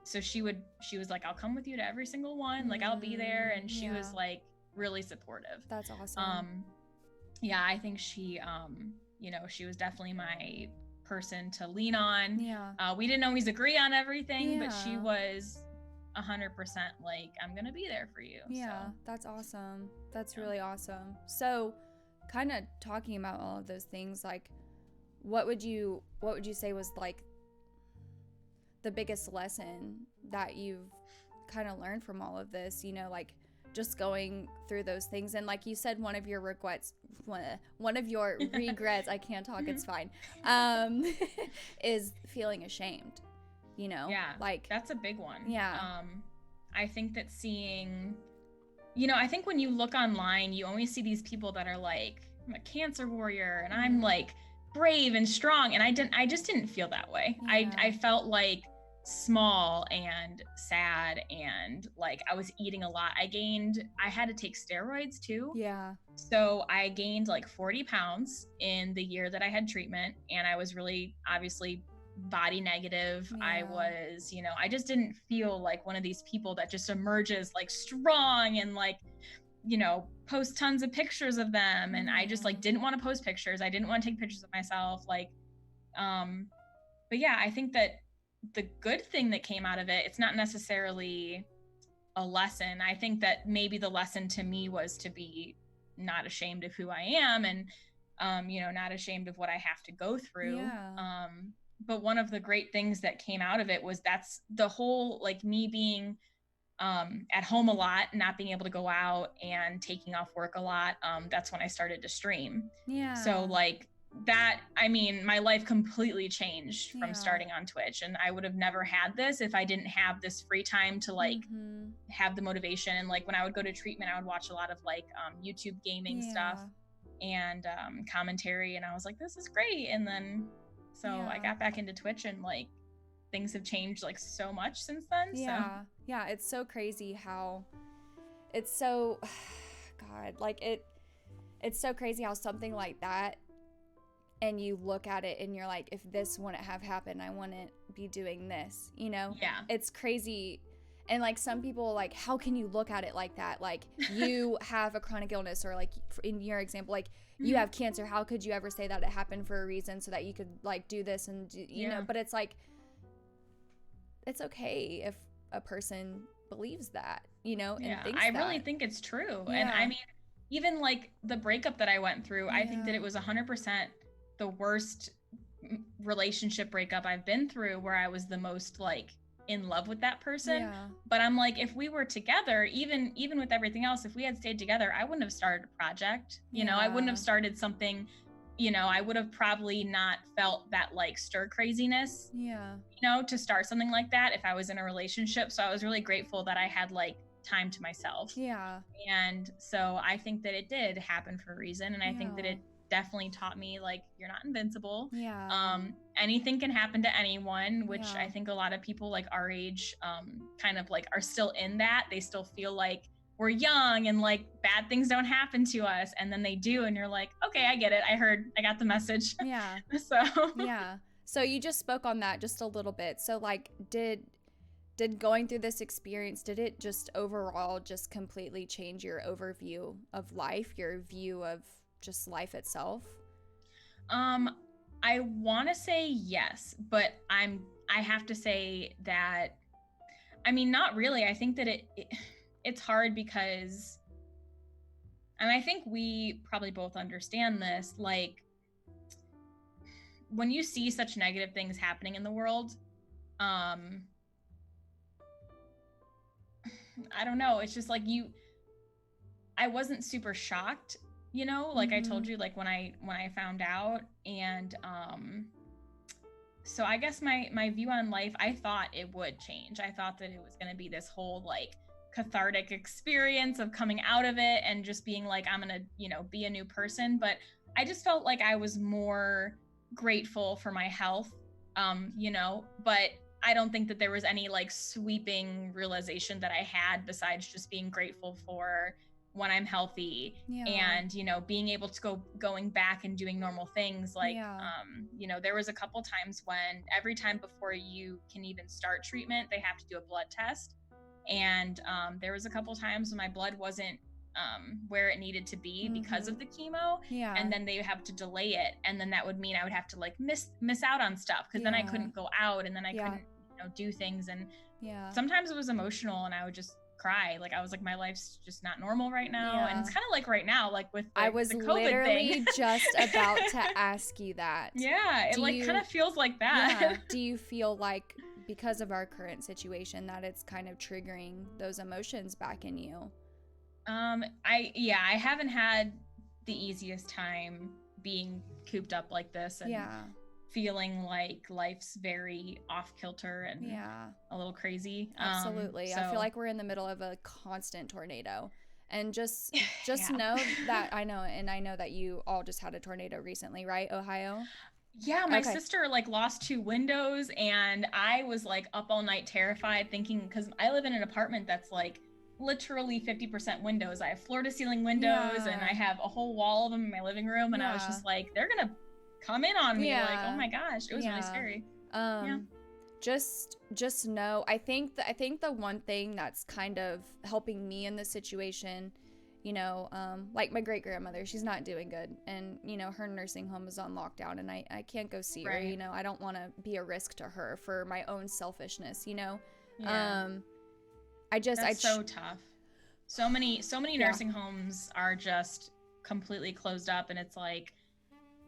so she was like, I'll come with you to every single one, like I'll be there. And she was like really supportive. That's awesome. Yeah, I think she you know, she was definitely my person to lean on. We didn't always agree on everything, but she was 100% like, I'm gonna be there for you. So that's awesome. That's really awesome. So kind of talking about all of those things, like what would you say was like the biggest lesson that you've kind of learned from all of this, you know, like just going through those things? And like you said, one of your regrets, I can't talk, it's fine, is feeling ashamed, you know? Like that's a big one. I think that seeing, you know, I think when you look online, you always see these people that are like, I'm a cancer warrior and I'm like brave and strong, and I just didn't feel that way. I felt like small and sad, and like I was eating a lot. I had to take steroids too. So I gained like 40 pounds in the year that I had treatment, and I was really obviously body negative. I was, you know, I just didn't feel like one of these people that just emerges like strong and like, you know, post tons of pictures of them. And I just like didn't want to post pictures. I didn't want to take pictures of myself. Like, but yeah, I think that the good thing that came out of it, it's not necessarily a lesson. I think that maybe the lesson to me was to be not ashamed of who I am, and, you know, not ashamed of what I have to go through. But one of the great things that came out of it was that's the whole, like me being at home a lot, not being able to go out and taking off work a lot. That's when I started to stream. So like that, I mean, my life completely changed from starting on Twitch, and I would have never had this if I didn't have this free time to like have the motivation. And like when I would go to treatment, I would watch a lot of like YouTube gaming stuff and commentary, and I was like, this is great. And then so I got back into Twitch, and like things have changed like so much since then. Yeah, it's so crazy how it's so God, like it's so crazy how something like that, and you look at it and you're like, if this wouldn't have happened, I wouldn't be doing this, you know? Yeah. It's crazy. And like some people, like, how can you look at it like that? Like you have a chronic illness, or like in your example, like you have cancer. How could you ever say that it happened for a reason so that you could like do this and do, you know? But it's like, it's okay if a person believes that, you know, and thinks I really think it's true. And I mean, even like the breakup that I went through, I think that it was 100% the worst relationship breakup I've been through, where I was the most like in love with that person. But I'm like, if we were together, even with everything else, if we had stayed together, I wouldn't have started a project, you know, I wouldn't have started something, you know, I would have probably not felt that like stir craziness, you know, to start something like that if I was in a relationship. So I was really grateful that I had like time to myself. And so I think that it did happen for a reason. And I think that it definitely taught me like, you're not invincible. Anything can happen to anyone, which I think a lot of people like our age kind of like are still in that. They still feel like we're young and like bad things don't happen to us, and then they do, and you're like, okay, I get it, I got the message. So you just spoke on that just a little bit. So like did going through this experience, did it just overall just completely change your overview of life, your view of just life itself? I want to say yes, but I have to say that, I mean, not really. I think that it's hard because, and I think we probably both understand this, like when you see such negative things happening in the world, I don't know, it's just like I wasn't super shocked, you know, like I told you, like when I found out. And so I guess my view on life, I thought it would change. I thought that it was going to be this whole like cathartic experience of coming out of it and just being like, I'm going to, you know, be a new person. But I just felt like I was more grateful for my health, you know, but I don't think that there was any like sweeping realization that I had besides just being grateful for when I'm healthy and, you know, being able to going back and doing normal things. Like, you know, there was a couple times when every time before you can even start treatment, they have to do a blood test. And there was a couple times when my blood wasn't where it needed to be because of the chemo. And then they have to delay it. And then that would mean I would have to like miss out on stuff, because then I couldn't go out, and then I couldn't, you know, do things. And sometimes it was emotional, and I would just cry. Like I was like, my life's just not normal right now. And it's kind of like right now, like with I was the COVID literally thing. just about to ask you that. It like kind of feels like that. Do you feel like because of our current situation that it's kind of triggering those emotions back in you? I haven't had the easiest time being cooped up like this, and feeling like life's very off kilter and a little crazy. Absolutely. I feel like we're in the middle of a constant tornado, and just know that I know that you all just had a tornado recently, right? Ohio? Yeah, my sister like lost 2 windows, and I was like up all night terrified, thinking, because I live in an apartment that's like literally 50% windows. I have floor to ceiling windows, and I have a whole wall of them in my living room, and I was just like, they're gonna come in on me. Like, oh my gosh, it was really scary. Just know, I think the one thing that's kind of helping me in this situation, you know, like my great grandmother, she's not doing good, and you know, her nursing home is on lockdown, and I can't go see her. You know, I don't want to be a risk to her for my own selfishness, you know. That's so tough. So many nursing homes are just completely closed up, and it's like,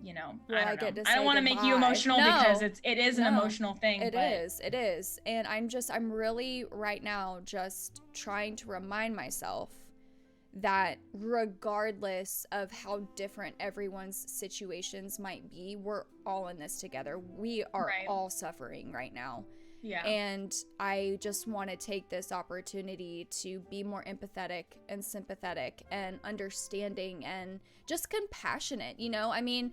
you know, I don't want to make you emotional, because it is an emotional thing. It is. And I'm really right now just trying to remind myself that regardless of how different everyone's situations might be, we're all in this together. We are all suffering right now. Yeah. And I just want to take this opportunity to be more empathetic and sympathetic and understanding and just compassionate, you know? I mean,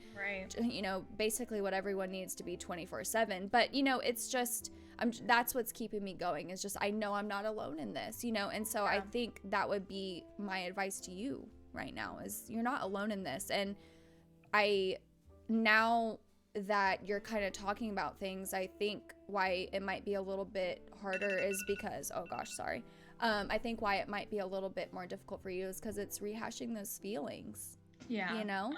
you know, basically what everyone needs to be 24/7. But, you know, it's just, that's what's keeping me going, is just, I know I'm not alone in this, you know? And so I think that would be my advice to you right now, is you're not alone in this. And now that you're kind of talking about things, I think why it might be a little bit harder is because, I think why it might be a little bit more difficult for you is because it's rehashing those feelings. Yeah. You know?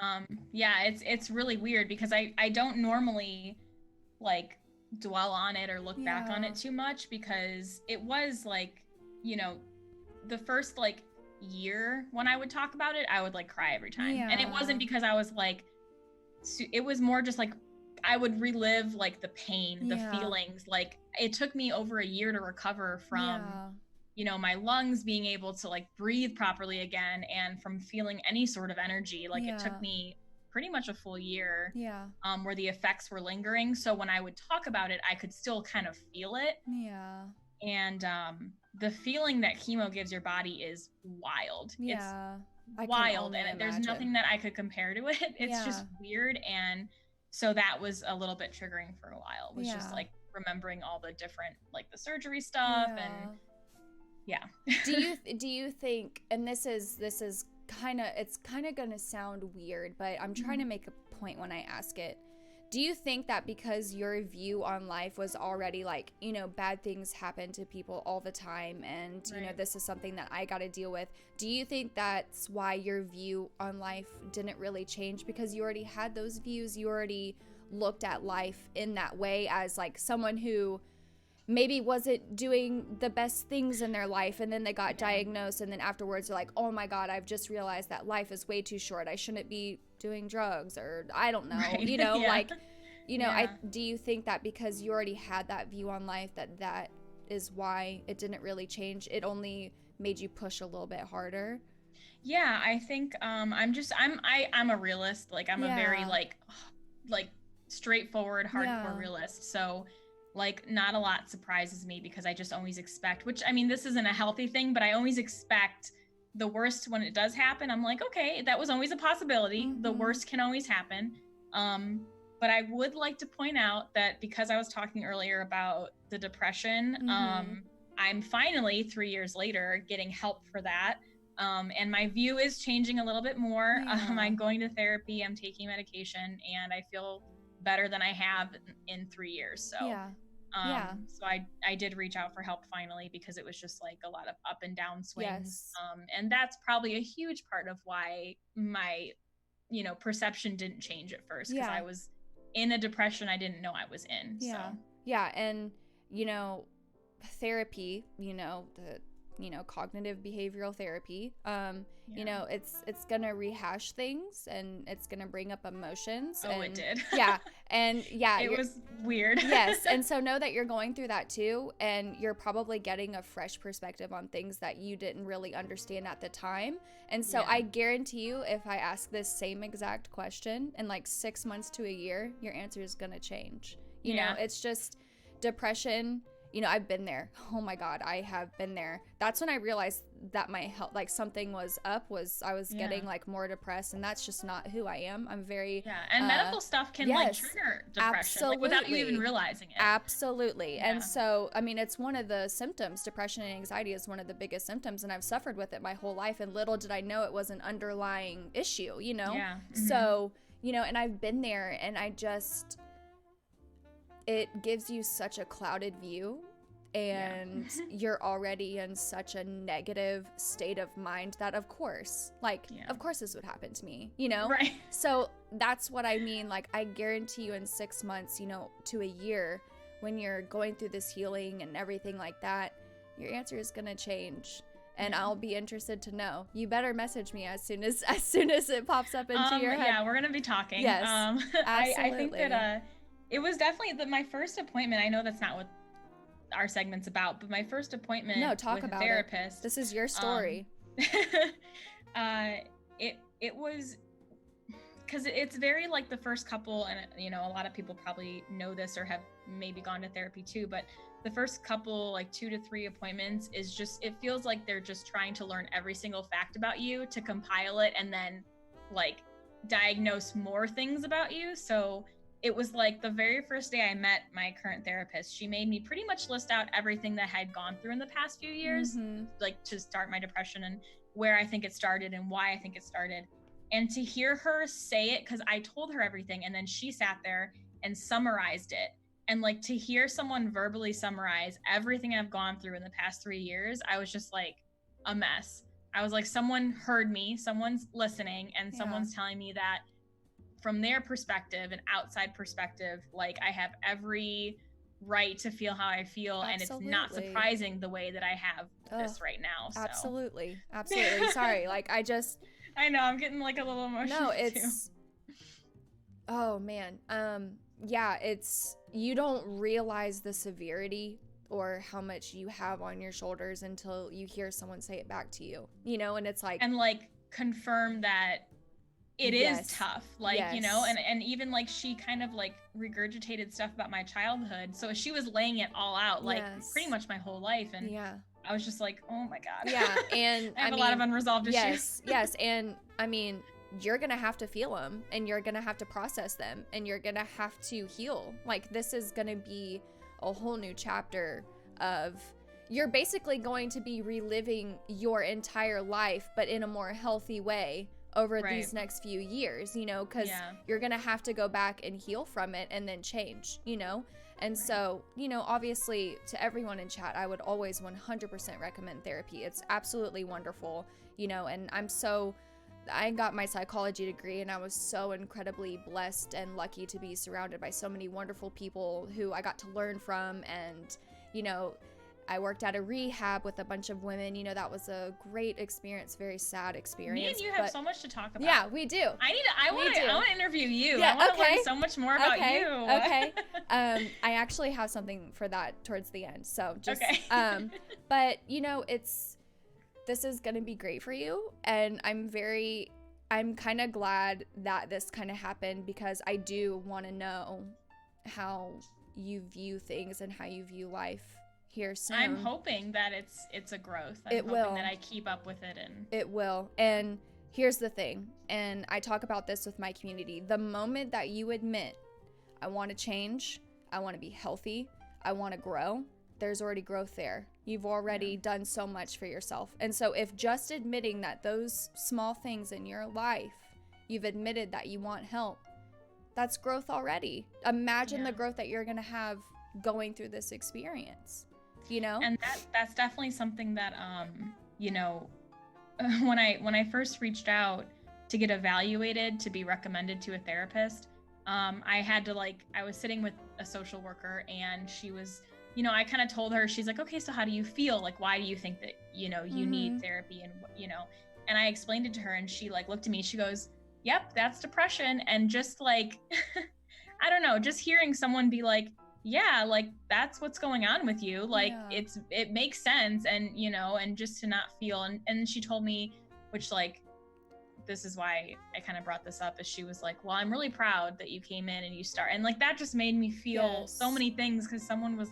Yeah, it's really weird because I don't normally like dwell on it or look back on it too much, because it was like, you know, the first like year when I would talk about it, I would like cry every time. And it wasn't because I was like, it was more just like I would relive like the pain, the feelings. Like it took me over a year to recover from, you know, my lungs being able to like breathe properly again, and from feeling any sort of energy. Like it took me pretty much a full year where the effects were lingering. So when I would talk about it, I could still kind of feel it. Yeah. And the feeling that chemo gives your body is wild. Yeah. It's wild, and there's nothing that I could compare to it. It's just weird. And so that was a little bit triggering for a while. It was just like remembering all the different, like the surgery stuff and do you think, and this is kind of, it's kind of gonna sound weird, but I'm trying to make a point when I ask it. Do you think that because your view on life was already like, you know, bad things happen to people all the time, and you know, this is something that I got to deal with, do you think that's why your view on life didn't really change? Because you already had those views, you already looked at life in that way, as like someone who maybe wasn't doing the best things in their life, and then they got diagnosed, and then afterwards they're like, oh my God, I've just realized that life is way too short. I shouldn't be doing drugs, or I don't know, you know, like, you know, do you think that because you already had that view on life, that is why it didn't really change? It only made you push a little bit harder? Yeah, I think I'm a realist. Like I'm a very like straightforward, hardcore realist. So like not a lot surprises me, because I just always expect, which I mean, this isn't a healthy thing, but I always expect the worst when it does happen. I'm like, okay, that was always a possibility. The worst can always happen. But I would like to point out that because I was talking earlier about the depression, I'm finally 3 years later getting help for that. And my view is changing a little bit more. I'm going to therapy, I'm taking medication, and I feel better than I have in 3 years. So so I did reach out for help finally, because it was just like a lot of up and down swings. And that's probably a huge part of why my, you know, perception didn't change at first, because I was in a depression I didn't know I was in. And you know, therapy, you know, cognitive behavioral therapy, you know, it's gonna rehash things, and it's gonna bring up emotions. It did. It was weird. Yes. And so know that you're going through that too, and you're probably getting a fresh perspective on things that you didn't really understand at the time. And so I guarantee you, if I ask this same exact question in like 6 months to a year, your answer is gonna change. You know, it's just depression. You know, I've been there. Oh my God, I have been there. That's when I realized that my health, like something was up, was I was getting like more depressed, and that's just not who I am. I'm very and medical stuff can like trigger depression, like without you even realizing it. Absolutely. And so, I mean, it's one of the symptoms. Depression and anxiety is one of the biggest symptoms, and I've suffered with it my whole life, and little did I know it was an underlying issue, you know? So, you know, and I've been there, and I just, it gives you such a clouded view, and you're already in such a negative state of mind that of course this would happen to me, you know? So that's what I mean. Like, I guarantee you in 6 months, you know, to a year, when you're going through this healing and everything like that, your answer is gonna change. And I'll be interested to know. You better message me as soon as it pops up into your head. Yeah, we're gonna be talking. Yes, absolutely. I think that it was definitely my first appointment. I know that's not what our segment's about, but my first appointment with a therapist. This is your story. It was because it's very like the first couple, and you know, a lot of people probably know this or have maybe gone to therapy too, but the first couple, like 2 to 3 appointments, is just, it feels like they're just trying to learn every single fact about you to compile it and then like diagnose more things about you. So it was like the very first day I met my current therapist, she made me pretty much list out everything that I had gone through in the past few years, like to start my depression and where I think it started and why I think it started. And to hear her say it, because I told her everything and then she sat there and summarized it. And like to hear someone verbally summarize everything I've gone through in the past 3 years, I was just like a mess. I was like, someone heard me, someone's listening, and someone's telling me that from their perspective, an outside perspective, like I have every right to feel how I feel. Absolutely. And it's not surprising the way that I have this right now. So. Absolutely. Sorry. Like I know, I'm getting like a little emotional. No, it's, oh man. Yeah, it's, you don't realize the severity or how much you have on your shoulders until you hear someone say it back to you, you know, and it's like, and like confirm that it is tough, like, you know, and even like she kind of like regurgitated stuff about my childhood. So she was laying it all out, like pretty much my whole life. And I was just like, oh my God. Yeah. And I have a lot of unresolved issues. Yes. And I mean, you're going to have to feel them and you're going to have to process them and you're going to have to heal. Like this is going to be a whole new chapter of, you're basically going to be reliving your entire life, but in a more healthy way over these next few years, you know, because you're going to have to go back and heal from it and then change, you know? And so, you know, obviously to everyone in chat, I would always 100% recommend therapy. It's absolutely wonderful, you know, and I got my psychology degree and I was so incredibly blessed and lucky to be surrounded by so many wonderful people who I got to learn from. And, you know, I worked at a rehab with a bunch of women. You know, that was a great experience, very sad experience. Me and you have so much to talk about. Yeah, we do. I want to interview you. Yeah, I want to learn so much more about you. Okay. I actually have something for that towards the end. So just, but you know, this is going to be great for you. And I'm kind of glad that this kind of happened because I do want to know how you view things and how you view life here soon. I'm hoping that it's a growth. I'm hoping that I keep up with it. And it will. And here's the thing, and I talk about this with my community. The moment that you admit, I want to change, I want to be healthy, I want to grow, there's already growth there. You've already done so much for yourself. And so if just admitting that those small things in your life, you've admitted that you want help, that's growth already. Imagine the growth that you're going to have going through this experience, you know? And that's definitely something that, you know, when I first reached out to get evaluated to be recommended to a therapist, I had to I was sitting with a social worker and she was, you know, I kind of told her, she's like, okay, so how do you feel? Like, why do you think that, you know, you need therapy? And, you know, and I explained it to her and she looked at me, she goes, yep, that's depression. And just I don't know, just hearing someone be like, yeah, that's what's going on with you. It makes sense. And, you know, and just to not feel, and she told me, which this is why I kind of brought this up, is she was like, well, I'm really proud that you came in and you start. And that just made me feel so many things because someone was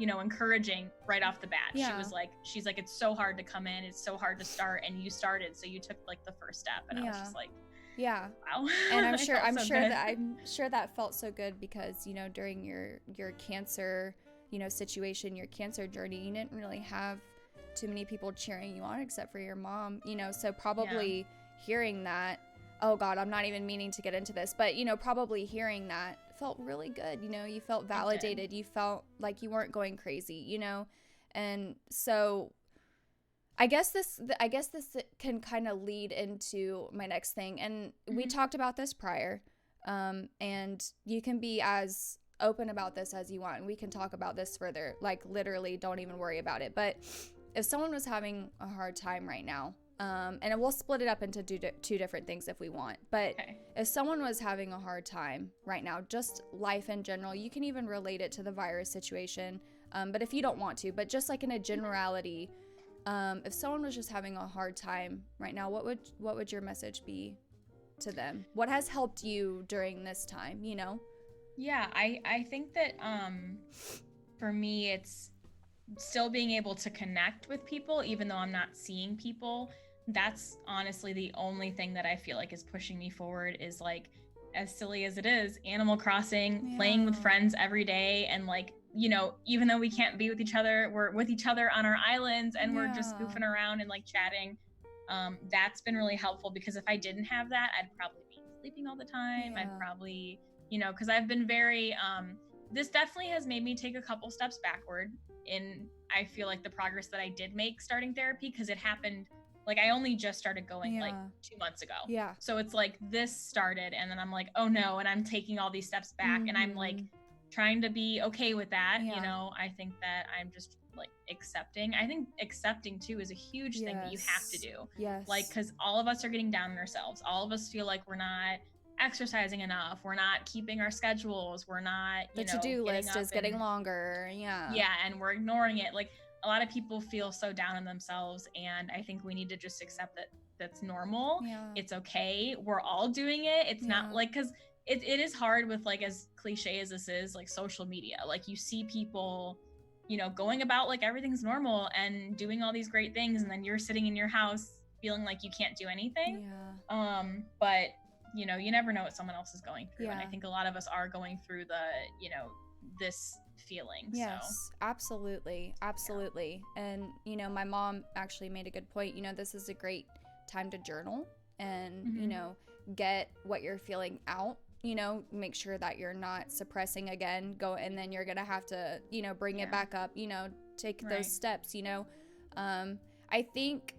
you know, encouraging right off the bat. Yeah. She's like, it's so hard to come in. It's so hard to start. And you started. So you took the first step. And I was just like, yeah. Wow. And I'm sure that felt so good because, you know, during your cancer, you know, situation, your cancer journey, you didn't really have too many people cheering you on except for your mom, you know, so probably hearing that, oh God, I'm not even meaning to get into this, but, you know, probably hearing that felt really good. You know, you felt validated. You felt like you weren't going crazy, you know? And so I guess this can kind of lead into my next thing. And we talked about this prior, and you can be as open about this as you want. And we can talk about this further, literally don't even worry about it. But if someone was having a hard time right now, and we'll split it up into two different things if we want. But if someone was having a hard time right now, just life in general, you can even relate it to the virus situation. But if you don't want to, but just in a generality, If someone was just having a hard time right now, what would your message be to them? What has helped you during this time, you know? Yeah, I think that for me it's still being able to connect with people even though I'm not seeing people. That's honestly the only thing that I feel like is pushing me forward, is like, as silly as it is, Animal Crossing, playing with friends every day, and like, you know, even though we can't be with each other, we're with each other on our islands and we're just goofing around and like chatting. That's been really helpful, because if I didn't have that, I'd probably be sleeping all the time. I'd probably, you know, because I've been very this definitely has made me take a couple steps backward in, I feel like, the progress that I did make starting therapy, because it happened, like, I only just started going like 2 months ago. Yeah. So it's like this started and then I'm like, oh no, and I'm taking all these steps back, and I'm like trying to be okay with that. You know, I think that I'm just like accepting. I think accepting too is a huge thing that you have to do. Yes. Like, because all of us are getting down on ourselves. All of us feel like we're not exercising enough, we're not keeping our schedules, we're not, the to-do list is getting longer. Yeah, and we're ignoring it. Like, a lot of people feel so down on themselves, and I think we need to just accept that that's normal. It's okay, we're all doing it. It's not like, because it is hard with, like, as cliche as this is, like, social media. Like, you see people, you know, going about like everything's normal and doing all these great things, and then you're sitting in your house feeling like you can't do anything. But you know, you never know what someone else is going through. And I think a lot of us are going through the, you know, this feeling. Yes, absolutely. And you know, my mom actually made a good point. You know, this is a great time to journal and you know, get what you're feeling out. You know, make sure that you're not suppressing again, and then you're gonna have to, you know, bring it back up, you know, take those steps, you know. I think,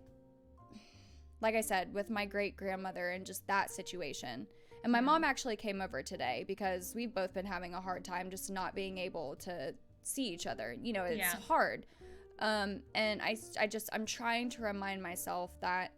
like I said, with my great grandmother and just that situation, and my mom actually came over today because we've both been having a hard time just not being able to see each other. You know, it's hard. And I'm trying to remind myself that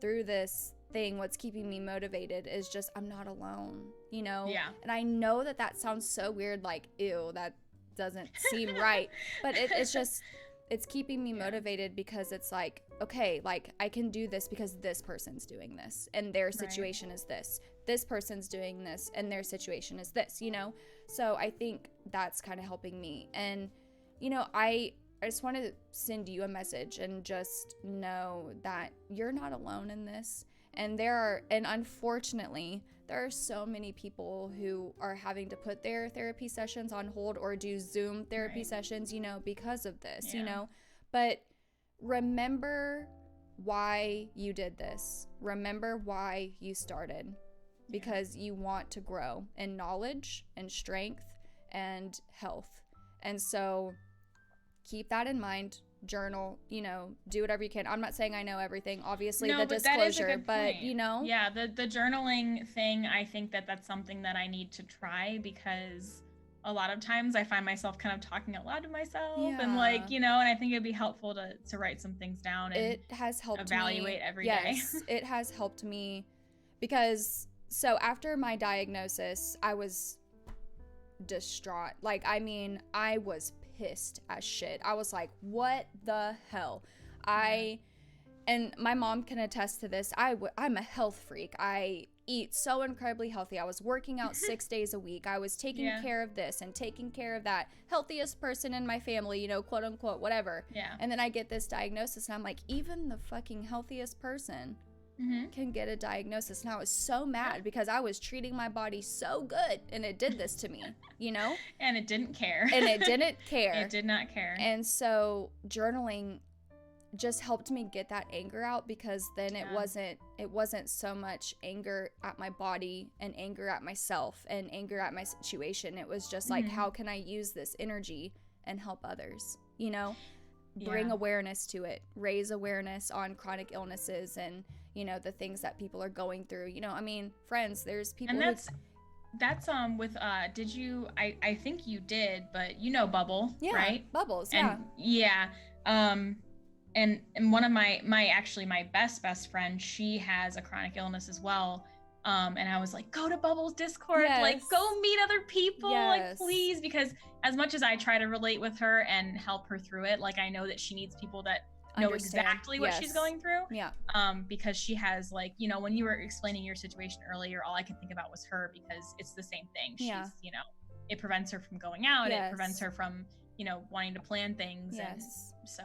through this thing, what's keeping me motivated is just, I'm not alone, you know? And I know that sounds so weird, like, ew, that doesn't seem right. But it's just, it's keeping me motivated because it's like, okay, like, I can do this because this person's doing this and their situation is this. This person's doing this and their situation is this, you know? So I think that's kind of helping me. And, you know, I just want to send you a message and just know that you're not alone in this. And unfortunately, there are so many people who are having to put their therapy sessions on hold or do Zoom therapy sessions, you know, because of this, you know. But remember why you did this. Remember why you started, because you want to grow in knowledge and strength and health. And so keep that in mind. Journal, you know, do whatever you can. I'm not saying I know everything, obviously, the disclosure, but you know, the journaling thing, I think that's something that I need to try, because a lot of times I find myself kind of talking out loud to myself and like, you know, and I think it'd be helpful to write some things down, and it has helped evaluate me every day. It has helped me, because so after my diagnosis, I was distraught. Like, I mean, I was pissed as shit. I was like, what the hell? And my mom can attest to this. I'm a health freak. I eat so incredibly healthy. I was working out 6 days a week. I was taking care of this and taking care of that. Healthiest person in my family, you know, quote unquote, whatever. And then I get this diagnosis and I'm like, even the fucking healthiest person can get a diagnosis. And I was so mad because I was treating my body so good and it did this to me, you know? And it didn't care. It did not care. And so journaling just helped me get that anger out, because then it wasn't so much anger at my body and anger at myself and anger at my situation. It was just like, how can I use this energy and help others, you know? Bring awareness to it, raise awareness on chronic illnesses and, you know, the things that people are going through. You know, I mean, friends, there's people. And that's with did you, I think you did, but you know Bubble, right? Bubbles, and one of my best friend, she has a chronic illness as well. And I was like, go to Bubble's Discord, like, go meet other people, like, please, because as much as I try to relate with her and help her through it, like, I know that she needs people that know exactly what she's going through. Yeah. Because she has like, you know, when you were explaining your situation earlier, all I could think about was her, because it's the same thing. She's, you know, it prevents her from going out. It prevents her from, you know, wanting to plan things. And so,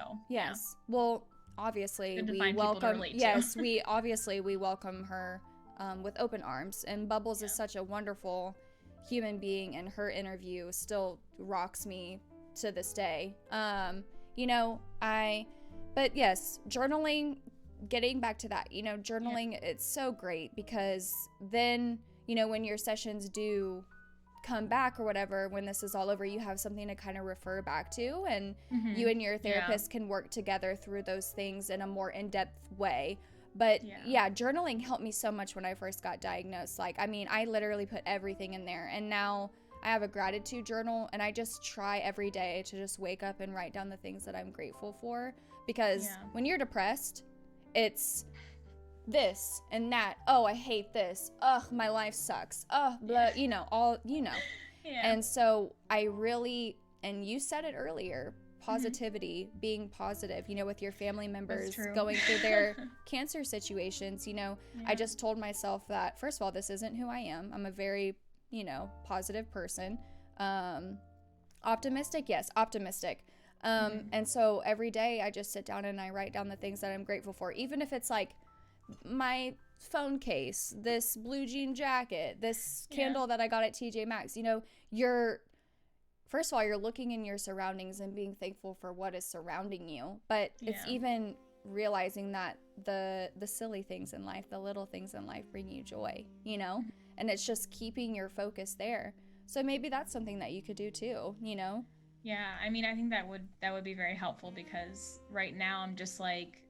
Well, obviously we welcome, we welcome her with open arms, and Bubbles is such a wonderful human being, and her interview still rocks me to this day. You know, but yes, journaling, getting back to that, you know, journaling, it's so great, because then, you know, when your sessions do come back or whatever, when this is all over, you have something to kind of refer back to, and you and your therapist can work together through those things in a more in-depth way. But journaling helped me so much when I first got diagnosed. Like, I mean, I literally put everything in there, and now I have a gratitude journal, and I just try every day to just wake up and write down the things that I'm grateful for, because when you're depressed, it's this and that. Oh, I hate this. Ugh, my life sucks. Ugh, blah, you know, all, you know. And so I really, and you said it earlier, positivity, being positive, you know, with your family members going through their cancer situations, you know, I just told myself that, first of all, this isn't who I am. I'm a very, you know, positive person. Optimistic. Yes, optimistic. And so every day I just sit down and I write down the things that I'm grateful for, even if it's like my phone case, this blue jean jacket, this candle that I got at TJ Maxx. You know, first of all, you're looking in your surroundings and being thankful for what is surrounding you. But it's even realizing that the silly things in life, the little things in life bring you joy, you know? And it's just keeping your focus there. So maybe that's something that you could do too, you know? Yeah, I mean, I think that would be very helpful, because right now I'm just like,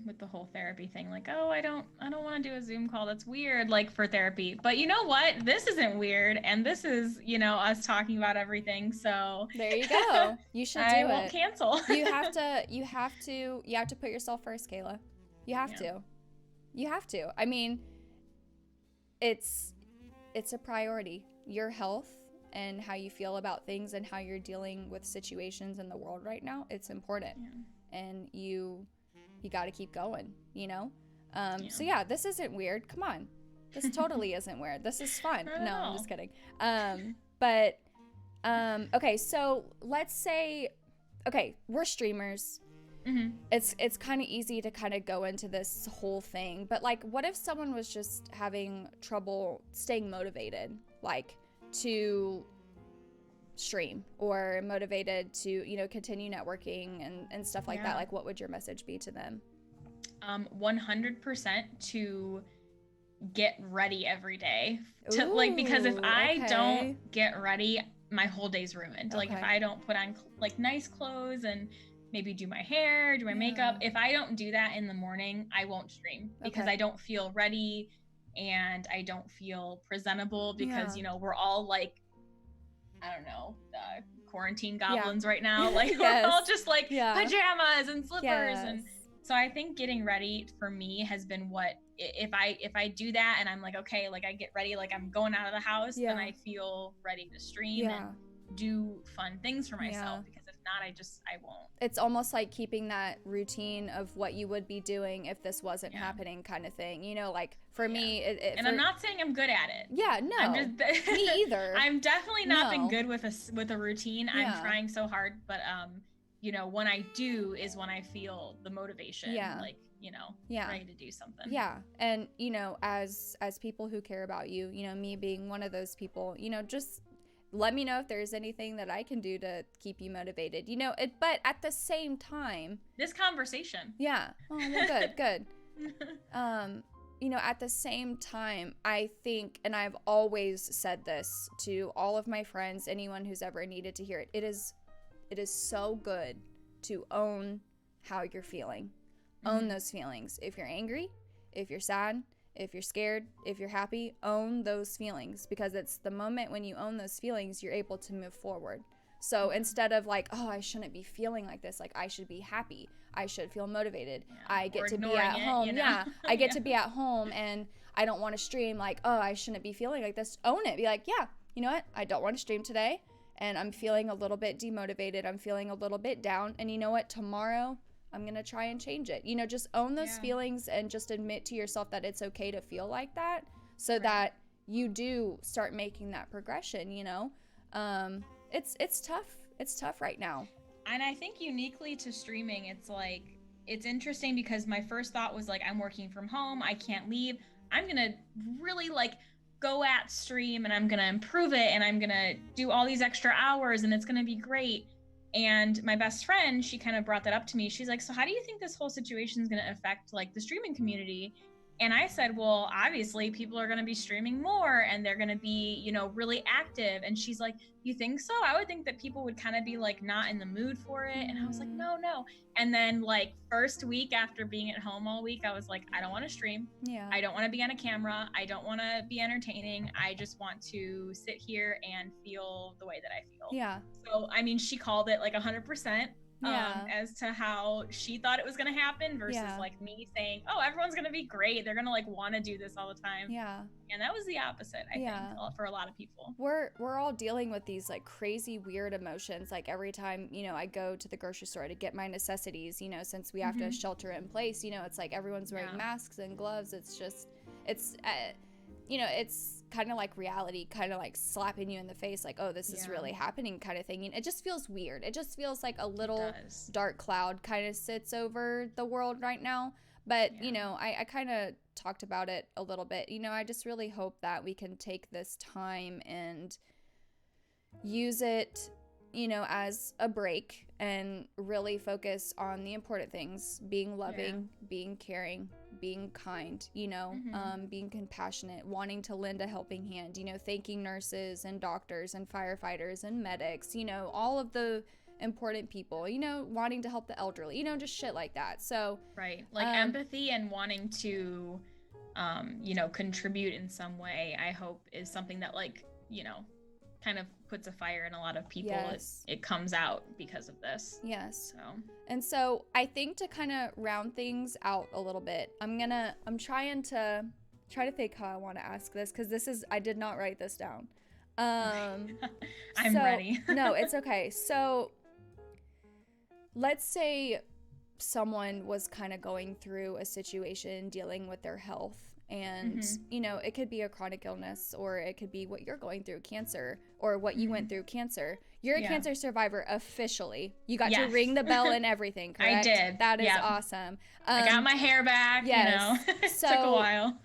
with the whole therapy thing, like, oh, I don't want to do a Zoom call. That's weird, like, for therapy. But you know what? This isn't weird, and this is, you know, us talking about everything. So there you go. You should do it. I won't cancel. You have to put yourself first, Kayla. You have to. You have to. I mean, it's a priority. Your health and how you feel about things and how you're dealing with situations in the world right now, it's important. And you got to keep going, you know? So yeah, this isn't weird. Come on. This totally isn't weird. This is fun. No, I'm just kidding. Okay, so let's say, okay, we're streamers. It's kind of easy to kind of go into this whole thing, but like, what if someone was just having trouble staying motivated, like to stream, or motivated to, you know, continue networking and stuff like that? Like, what would your message be to them? 100% to get ready every day. Like, because if I don't get ready, my whole day's ruined. Like, if I don't put on like nice clothes and maybe do my hair, do my makeup, if I don't do that in the morning, I won't stream, because I don't feel ready and I don't feel presentable, because you know, we're all like, I don't know, quarantine goblins right now. Like, we're all just like pajamas and slippers. And so I think getting ready for me has been what, if I do that and I'm like, okay, like I get ready, like I'm going out of the house, then I feel ready to stream and do fun things for myself, because if not, I won't. It's almost like keeping that routine of what you would be doing if this wasn't happening, kind of thing, you know? Like, for me, I'm not saying I'm good at it. Me either. I'm definitely not been good with a routine. I'm trying so hard, but you know, when I do is when I feel the motivation, like, you know, ready to do something. And you know, as people who care about you, you know, me being one of those people, you know, just let me know if there's anything that I can do to keep you motivated, you know. But at the same time, this conversation, oh, well, good. You know, at the same time, I think, and I've always said this to all of my friends, anyone who's ever needed to hear it, it is so good to own how you're feeling. Own those feelings. If you're angry, if you're sad, if you're scared, if you're happy, own those feelings, because it's the moment when you own those feelings, you're able to move forward. So instead of like, oh, I shouldn't be feeling like this, like I should be happy, I should feel motivated, I get to be at home, I get to be at home and I don't want to stream, like, oh, I shouldn't be feeling like this. Own it. Be like, yeah, you know what, I don't want to stream today and I'm feeling a little bit demotivated, I'm feeling a little bit down, and you know what, tomorrow I'm going to try and change it. Just own those feelings and just admit to yourself that it's okay to feel like that, so that you do start making that progression. It's tough. It's tough right now. And I think uniquely to streaming, it's interesting because my first thought was like, I'm working from home, I can't leave. I'm going to really go at stream, and I'm going to improve it, and I'm going to do all these extra hours, and it's going to be great. And my best friend, she kind of brought that up to me. She's like, so how do you think this whole situation is going to affect the streaming community? And I said, well, obviously people are going to be streaming more, and they're going to be, really active. And she's like, you think so? I would think that people would kind of be not in the mood for it. And I was like, no. And then first week after being at home all week, I was like, I don't want to stream. Yeah. I don't want to be on a camera. I don't want to be entertaining. I just want to sit here and feel the way that I feel. Yeah. So, I mean, she called it 100%. As to how she thought it was going to happen versus me saying, oh, everyone's going to be great. They're going to want to do this all the time. Yeah. And that was the opposite, I think, for a lot of people. We're all dealing with these crazy weird emotions. Every time, I go to the grocery store to get my necessities, since we have to shelter in place, it's everyone's wearing masks and gloves. It's just, it's kind of like reality, kind of slapping you in the face, oh, this is really happening kind of thing. And it just feels weird. It just feels like a little dark cloud kind of sits over the world right now. But, I kind of talked about it a little bit. I just really hope that we can take this time and use it, as a break and really focus on the important things: being loving, being caring, being kind, being compassionate, wanting to lend a helping hand, thanking nurses and doctors and firefighters and medics, all of the important people, wanting to help the elderly, just shit like that. So empathy and wanting to contribute in some way, I hope is something that kind of puts a fire in a lot of people. It comes out because of this. And so I think to kind of round things out a little bit, I'm trying to think how I want to ask this, because I did not write this down. I'm ready. No, it's okay. So let's say someone was kind of going through a situation dealing with their health, and it could be a chronic illness, or it could be what you're going through, cancer, or what you went through, cancer. You're a cancer survivor officially. You got to ring the bell and everything, correct? I did. That is awesome. I got my hair back. So, took a while.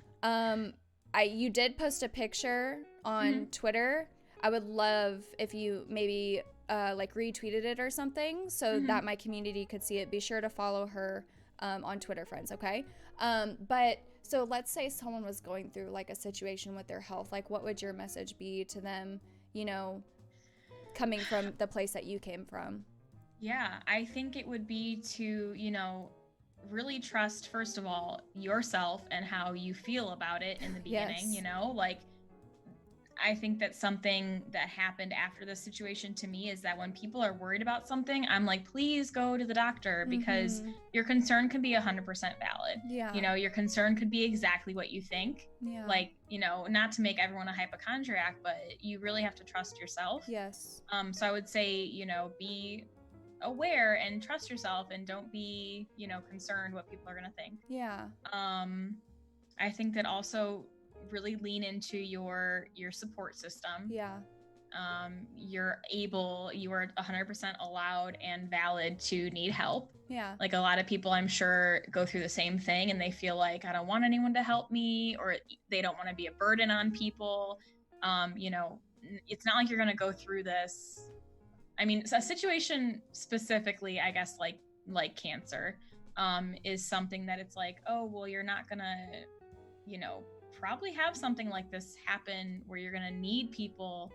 You did post a picture on Twitter. I would love if you maybe retweeted it or something, so that my community could see it. Be sure to follow her on Twitter, friends, okay? But so let's say someone was going through a situation with their health. What would your message be to them, coming from the place that you came from? Yeah, I think it would be to, really trust, first of all, yourself and how you feel about it in the beginning. I think that something that happened after the situation to me is that when people are worried about something, I'm like, please go to the doctor, because your concern can be 100% valid. Yeah. Your concern could be exactly what you think. Yeah. Not to make everyone a hypochondriac, but you really have to trust yourself. Yes. So I would say, be aware and trust yourself, and don't be, concerned what people are going to think. Yeah. I think that also really lean into your support system. Yeah. You are 100% allowed and valid to need help. Yeah. A lot of people, I'm sure, go through the same thing, and they feel like, I don't want anyone to help me, or they don't want to be a burden on people. It's not like you're going to go through this. I mean, a situation specifically, I guess, like cancer, is something that it's like, oh, well, you're not going to, probably have something like this happen where you're going to need people.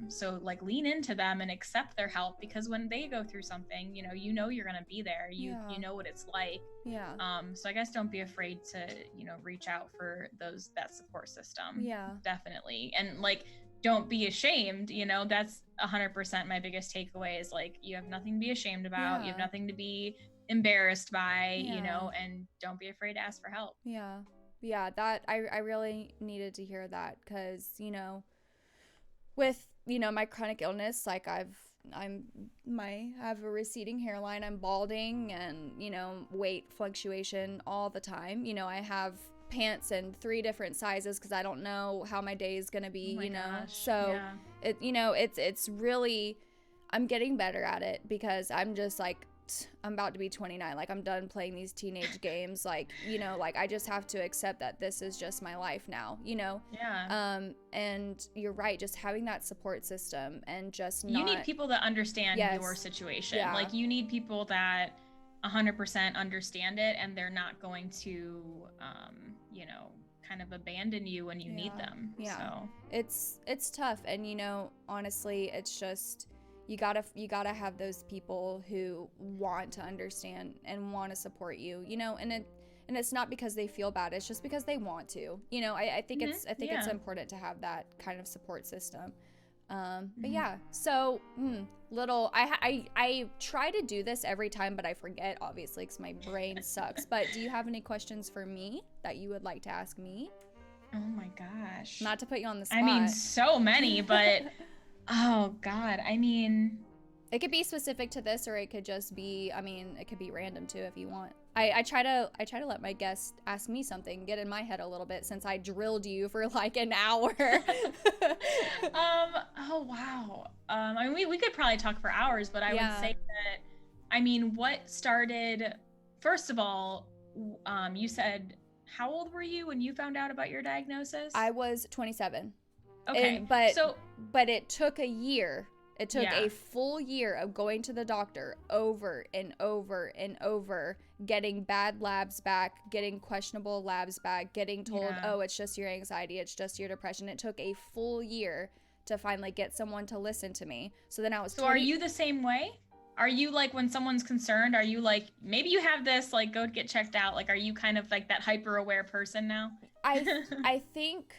So lean into them and accept their help, because when they go through something, you're going to be there. You know what it's like. Yeah. So I guess don't be afraid to, reach out for that support system. Yeah. Definitely. And don't be ashamed. That's 100% my biggest takeaway is you have nothing to be ashamed about. Yeah. You have nothing to be embarrassed by, and don't be afraid to ask for help. Yeah. Yeah, that I really needed to hear that, because, with, my chronic illness, I've have a receding hairline, I'm balding, and, you know, weight fluctuation all the time. You know, I have pants in 3 different sizes because I don't know how my day is going to be, you know. Gosh. So it's really, I'm getting better at it because I'm just like, I'm about to be 29. Like, I'm done playing these teenage games. Like, you know, like, I just have to accept that this is just my life now, you know? Yeah. And you're right. Just having that support system and just You need people that understand your situation. Yeah. Like, you need people that 100% understand it, and they're not going to, you know, kind of abandon you when you need them. Yeah. So it's tough. And, you know, honestly, it's just, you gotta have those people who want to understand and want to support you, you know, and it's not because they feel bad, it's just because they want to, you know. I think it's important to have that kind of support system. But yeah, so I try to do this every time, but I forget, obviously, because my brain sucks. But do you have any questions for me that you would like to ask me? Oh my gosh, not to put you on the spot. I mean, so many, but oh God, I mean, it could be specific to this, or it could just be, I mean, it could be random too if you want. I try to let my guests ask me something, get in my head a little bit, since I drilled you for like an hour. Oh wow. I mean, we could probably talk for hours, but I would say that, I mean, what started, first of all, you said, how old were you when you found out about your diagnosis? I was 27. Okay. But it took a year. It took a full year of going to the doctor over and over and over, getting bad labs back, getting questionable labs back, getting told, oh, it's just your anxiety, it's just your depression. It took a full year to finally get someone to listen to me. So then I was are you the same way? Are you like, when someone's concerned, are you like, maybe you have this, like, go get checked out? Like, are you kind of like that hyper aware person now? I think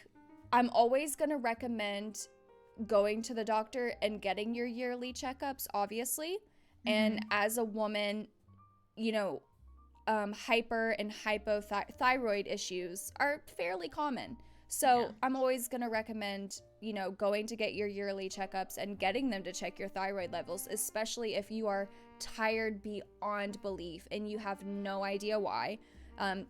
I'm always going to recommend going to the doctor and getting your yearly checkups, obviously. And as a woman, you know, hyper and hypothyroid issues are fairly common. So I'm always going to recommend, you know, going to get your yearly checkups and getting them to check your thyroid levels, especially if you are tired beyond belief and you have no idea why.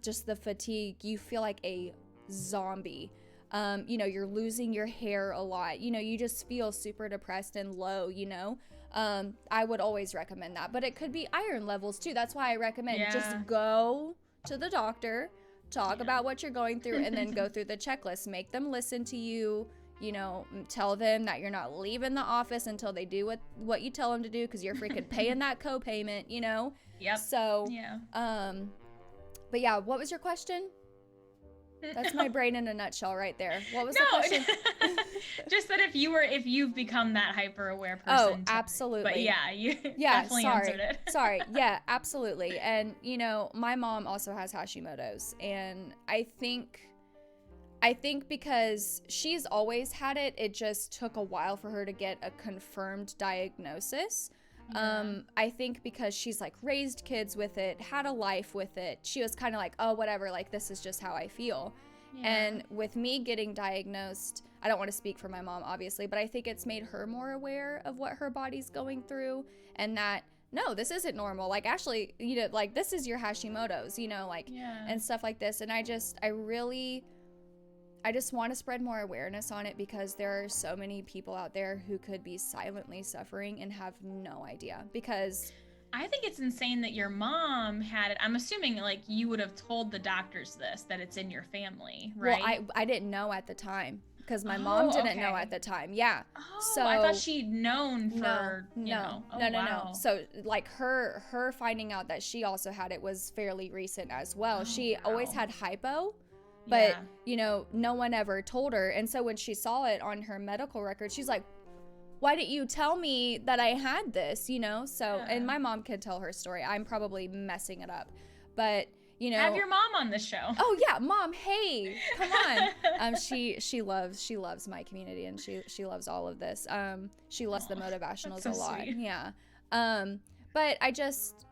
Just the fatigue, you feel like a zombie. You know, you're losing your hair a lot. You know, you just feel super depressed and low, you know. I would always recommend that. But it could be iron levels too. That's why I recommend just go to the doctor, talk about what you're going through, and then go through the checklist. Make them listen to you, you know, tell them that you're not leaving the office until they do what you tell them to do, because you're freaking paying that co-payment, you know. So but yeah, what was your question? That's my brain in a nutshell right there. What was the question? Just that if you've become that hyper aware person. Oh, absolutely. But yeah, you definitely answered it. Sorry. Yeah, absolutely. And you know, my mom also has Hashimoto's, and I think because she's always had it, it just took a while for her to get a confirmed diagnosis. I think because she's like raised kids with it, had a life with it, she was kind of like, oh, whatever, like this is just how I feel. And with me getting diagnosed, I don't want to speak for my mom, obviously, but I think it's made her more aware of what her body's going through, and that, no, this isn't normal. Like, actually, you know, like, this is your Hashimoto's, you know, like, and stuff like this. And I just want to spread more awareness on it, because there are so many people out there who could be silently suffering and have no idea. Because I think it's insane that your mom had it. I'm assuming like you would have told the doctors this, that it's in your family, right? Well, I didn't know at the time, because my mom didn't know at the time. Yeah. Oh, so I thought she'd known for, no. So like her finding out that she also had it was fairly recent as well. She always had hypo. But, you know, no one ever told her. And so when she saw it on her medical record, she's like, why didn't you tell me that I had this, you know? So, and my mom can tell her story. I'm probably messing it up. But, you know. Have your mom on the show. Oh, yeah. Mom, hey, come on. She loves my community, and she loves all of this. She loves the motivationals a lot. Sweet. Yeah. But I just,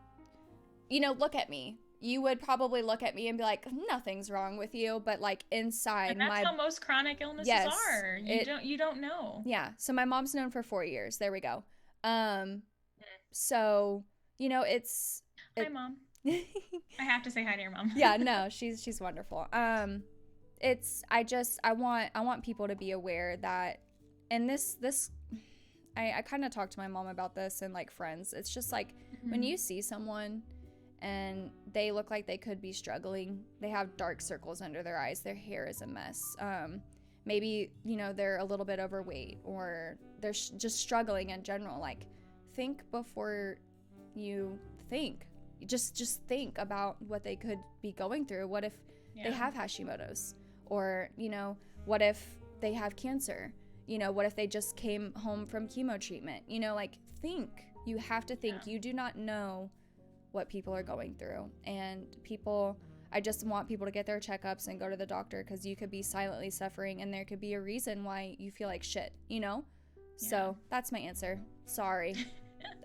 you know, look at me. You would probably look at me and be like, nothing's wrong with you, but like inside, and that's how most chronic illnesses are. You don't know. Yeah. So my mom's known for 4 years. There we go. So, you know, Hi, Mom. I have to say hi to your mom. Yeah, no, she's wonderful. I want people to be aware that, and I kind of talked to my mom about this and like friends. It's just like when you see someone and they look like they could be struggling, they have dark circles under their eyes, their hair is a mess. Maybe, you know, they're a little bit overweight, or they're just struggling in general. Like, think before you think. Just think about what they could be going through. What if they have Hashimoto's? Or, you know, what if they have cancer? You know, what if they just came home from chemo treatment? You know, like, think. You have to think. You do not know what people are going through. And I just want people to get their checkups and go to the doctor, because you could be silently suffering and there could be a reason why you feel like shit, you know? Yeah. So that's my answer. Sorry.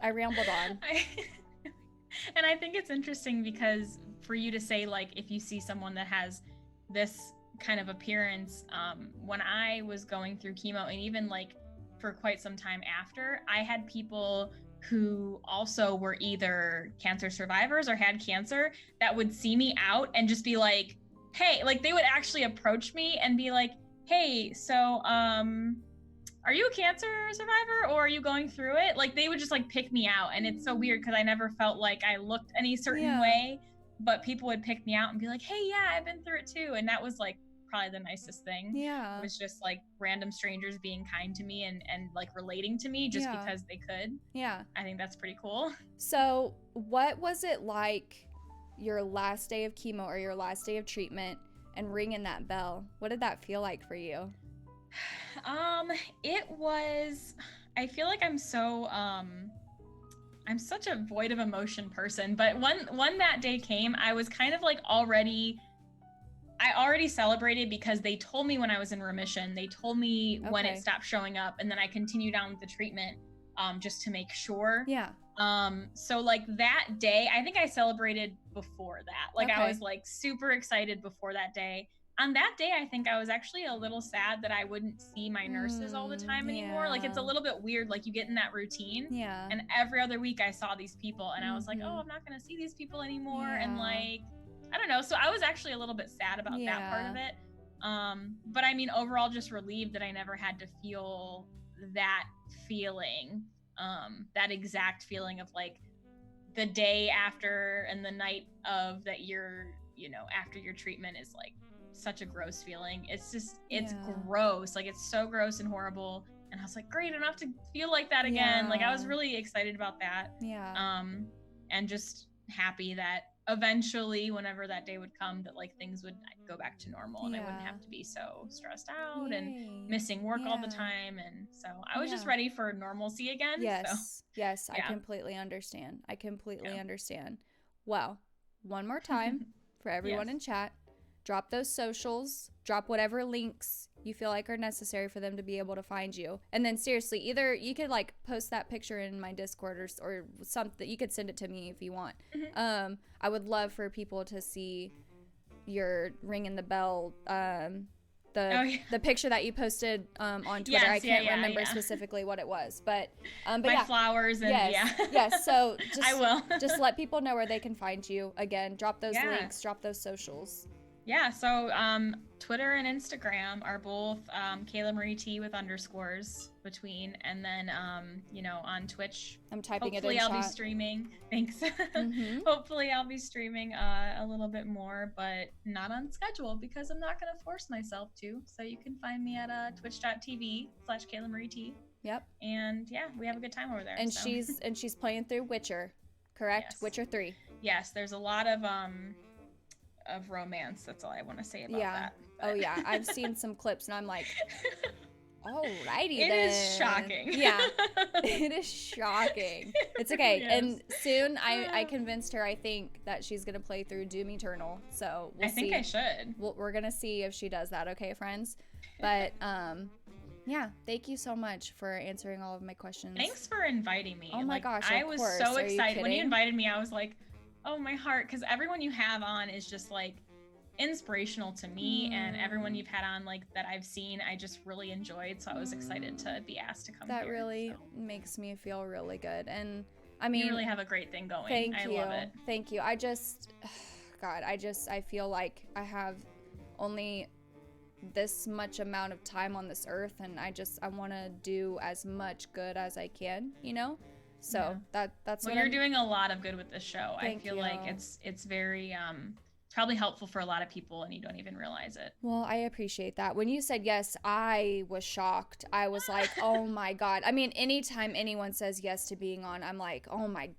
I rambled on. And I think it's interesting because for you to say, like, if you see someone that has this kind of appearance, when I was going through chemo, and even like for quite some time after, I had people who also were either cancer survivors or had cancer that would see me out and just be like, hey, like they would actually approach me and be like, hey, so are you a cancer survivor, or are you going through it? Like they would just like pick me out. And it's so weird because I never felt like I looked any certain way, but people would pick me out and be like, hey, yeah, I've been through it too. And that was like probably the nicest thing. Yeah. It was just like random strangers being kind to me and like relating to me just because they could. Yeah. I think that's pretty cool. So what was it like your last day of chemo or your last day of treatment and ringing that bell? What did that feel like for you? It was, I feel like I'm such a void of emotion person, but when that day came, I was kind of like I already celebrated because they told me when I was in remission. They told me when it stopped showing up, and then I continued on with the treatment, just to make sure. Yeah. So like that day, I think I celebrated before that. Like I was like super excited before that day. On that day, I think I was actually a little sad that I wouldn't see my nurses all the time anymore. Like it's a little bit weird, like you get in that routine. Yeah. And every other week I saw these people and I was like, oh, I'm not gonna see these people anymore. And like, I don't know. So I was actually a little bit sad about that part of it. But I mean, overall just relieved that I never had to feel that feeling, that exact feeling of like the day after and the night of that you're, you know, after your treatment is like such a gross feeling. It's just, it's gross. Like it's so gross and horrible. And I was like, great, I don't have to feel like that again. Like I was really excited about that. Yeah. And just happy that eventually, whenever that day would come, that like things would go back to normal and I wouldn't have to be so stressed out and missing work all the time. And so I was just ready for normalcy again. Yes. So, yes. I completely understand. Understand. Well, one more time for everyone in chat. Drop those socials, drop whatever links you feel like are necessary for them to be able to find you. And then seriously, either you could like post that picture in my Discord or something. You could send it to me if you want. I would love for people to see your ringing the bell, the picture that you posted on Twitter. Yes, I can't remember specifically what it was, but my flowers and yes. So I will just let people know where they can find you. Again, drop those links, drop those socials. Yeah, so Twitter and Instagram are both Kayla Marie T with underscores between, and then you know, on Twitch. I'm typing it in. Hopefully, I'll be streaming. Thanks. Hopefully, I'll be streaming a little bit more, but not on schedule because I'm not gonna force myself to. So you can find me at twitch.tv/Kayla Marie T. Yep. And yeah, we have a good time over there. And she's playing through Witcher, correct? Yes. Witcher 3. Yes, there's a lot of romance. That's all I want to say about that. But. Oh yeah, I've seen some clips and I'm like, alrighty then. It is shocking. Yeah, it is shocking. It's okay. Yes. And soon I convinced her, I think, that she's going to play through Doom Eternal. So we'll see. I think I should. We're going to see if she does that. Okay, friends? But yeah, thank you so much for answering all of my questions. Thanks for inviting me. Oh my gosh, I was so excited. When you invited me, I was like, oh, my heart, because everyone you have on is just like inspirational to me, and everyone you've had on, like, that I've seen, I just really enjoyed, so I was excited to be asked to come here. That really makes me feel really good. And I mean, you really have a great thing going. Thank you. I love it. Thank you. I just, God, I feel like I have only this much amount of time on this earth, and I want to do as much good as I can, you know? So that's well, what you're doing a lot of good with this show. Thank I feel you. like it's very probably helpful for a lot of people, and you don't even realize it. Well, I appreciate that. When you said yes, I was shocked. I was like, oh my God. I mean, anytime anyone says yes to being on, I'm like, oh my,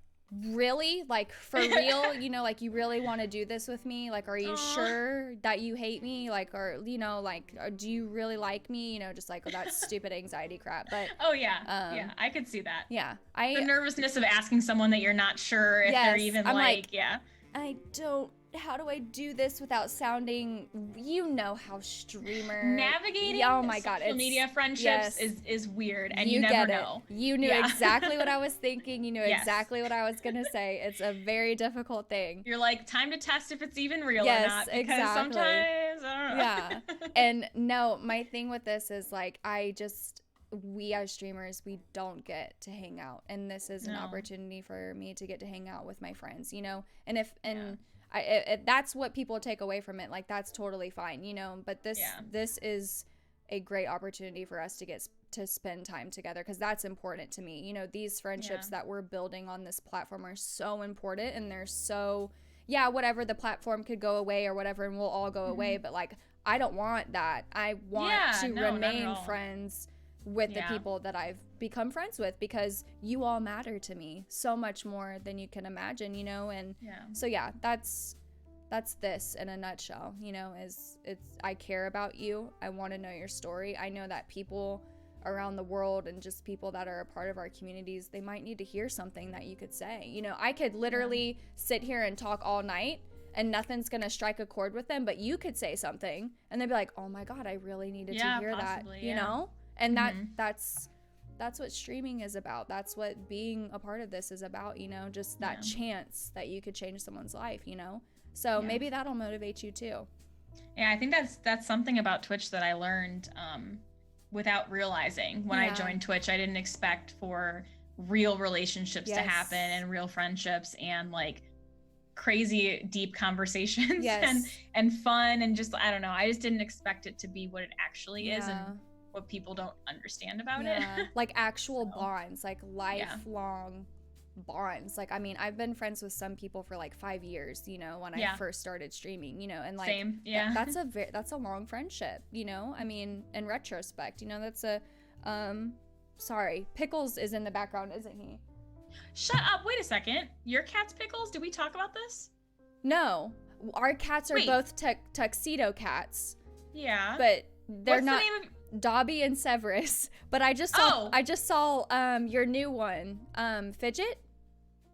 really? Like, for real? You know, like, you really want to do this with me? Like, are you sure that you hate me? Like, or, you know, like, do you really like me? You know, just like, that stupid anxiety crap. But oh yeah, yeah, I could see that. Yeah, the nervousness of asking someone that you're not sure if they're even like, yeah. I don't. How do I do this without sounding, you know how streamer navigating oh my God, social media friendships is weird, and you never know. You knew exactly what I was thinking. You knew exactly what I was gonna say. It's a very difficult thing. You're like, time to test if it's even real or not, because sometimes I don't know. Yeah. And no, my thing with this is like, we as streamers, we don't get to hang out, and this is an opportunity for me to get to hang out with my friends, you know. And if that's what people take away from it, like, that's totally fine, you know. But this is a great opportunity for us to get to spend time together, because that's important to me, you know. These friendships that we're building on this platform are so important, and they're so whatever, the platform could go away or whatever, and we'll all go away, but like, I don't want that. I want to remain friends with the people that I've become friends with, because you all matter to me so much more than you can imagine, you know. And so that's this in a nutshell, you know. I care about you. I want to know your story. I know that people around the world, and just people that are a part of our communities, they might need to hear something that you could say, you know. I could literally sit here and talk all night, and nothing's gonna strike a chord with them, but you could say something and they'd be like, oh my God, I really needed to hear that, you know. And that's what streaming is about. That's what being a part of this is about, you know, just that chance that you could change someone's life, you know. So maybe that'll motivate you too. Yeah, I think that's something about Twitch that I learned without realizing. When I joined Twitch, I didn't expect for real relationships to happen, and real friendships, and like crazy deep conversations and fun, and just, I don't know, I just didn't expect it to be what it actually is, and what people don't understand about it. Like actual bonds, like lifelong bonds. Like, I mean, I've been friends with some people for like 5 years, you know, when I first started streaming, you know, and like that's a long friendship, you know. I mean, in retrospect, you know, that's a sorry, Pickles is in the background, isn't he? Shut up, wait a second. Your cat's Pickles? Did we talk about this? No, our cats are both tuxedo cats. Yeah, but they're What's not the name of Dobby and Severus. But I just saw your new one, Fidget.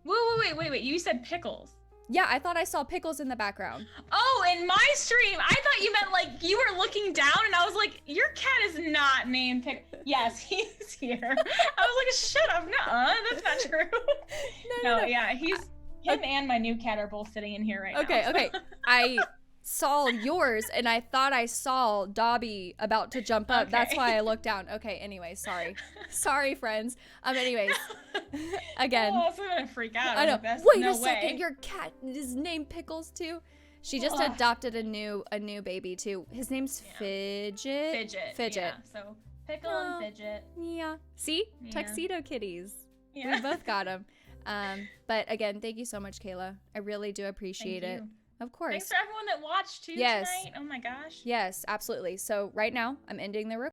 Wait, you said Pickles. Yeah, I thought I saw Pickles in the background. Oh, in my stream, I thought you meant like you were looking down, and I was like, your cat is not named Pickles. Yes, he's here. I was like, shut up, nuh-uh, that's not true. No, yeah, him and my new cat are both sitting in here right now. Okay. I saw yours, and I thought I saw Dobby about to jump up. That's why I looked down. Okay, anyway, sorry friends. Anyways, again, I'm gonna freak out. I know. Wait a second, your cat is named Pickles too? She just adopted a new baby too. His name's Fidget. Yeah. So Pickle and Fidget. Yeah. See, tuxedo kitties. Yeah. We both got them. But again, thank you so much, Kayla. I really do appreciate it. Of course. Thanks for everyone that watched too tonight. Oh my gosh. Yes, absolutely. So right now, I'm ending the recording.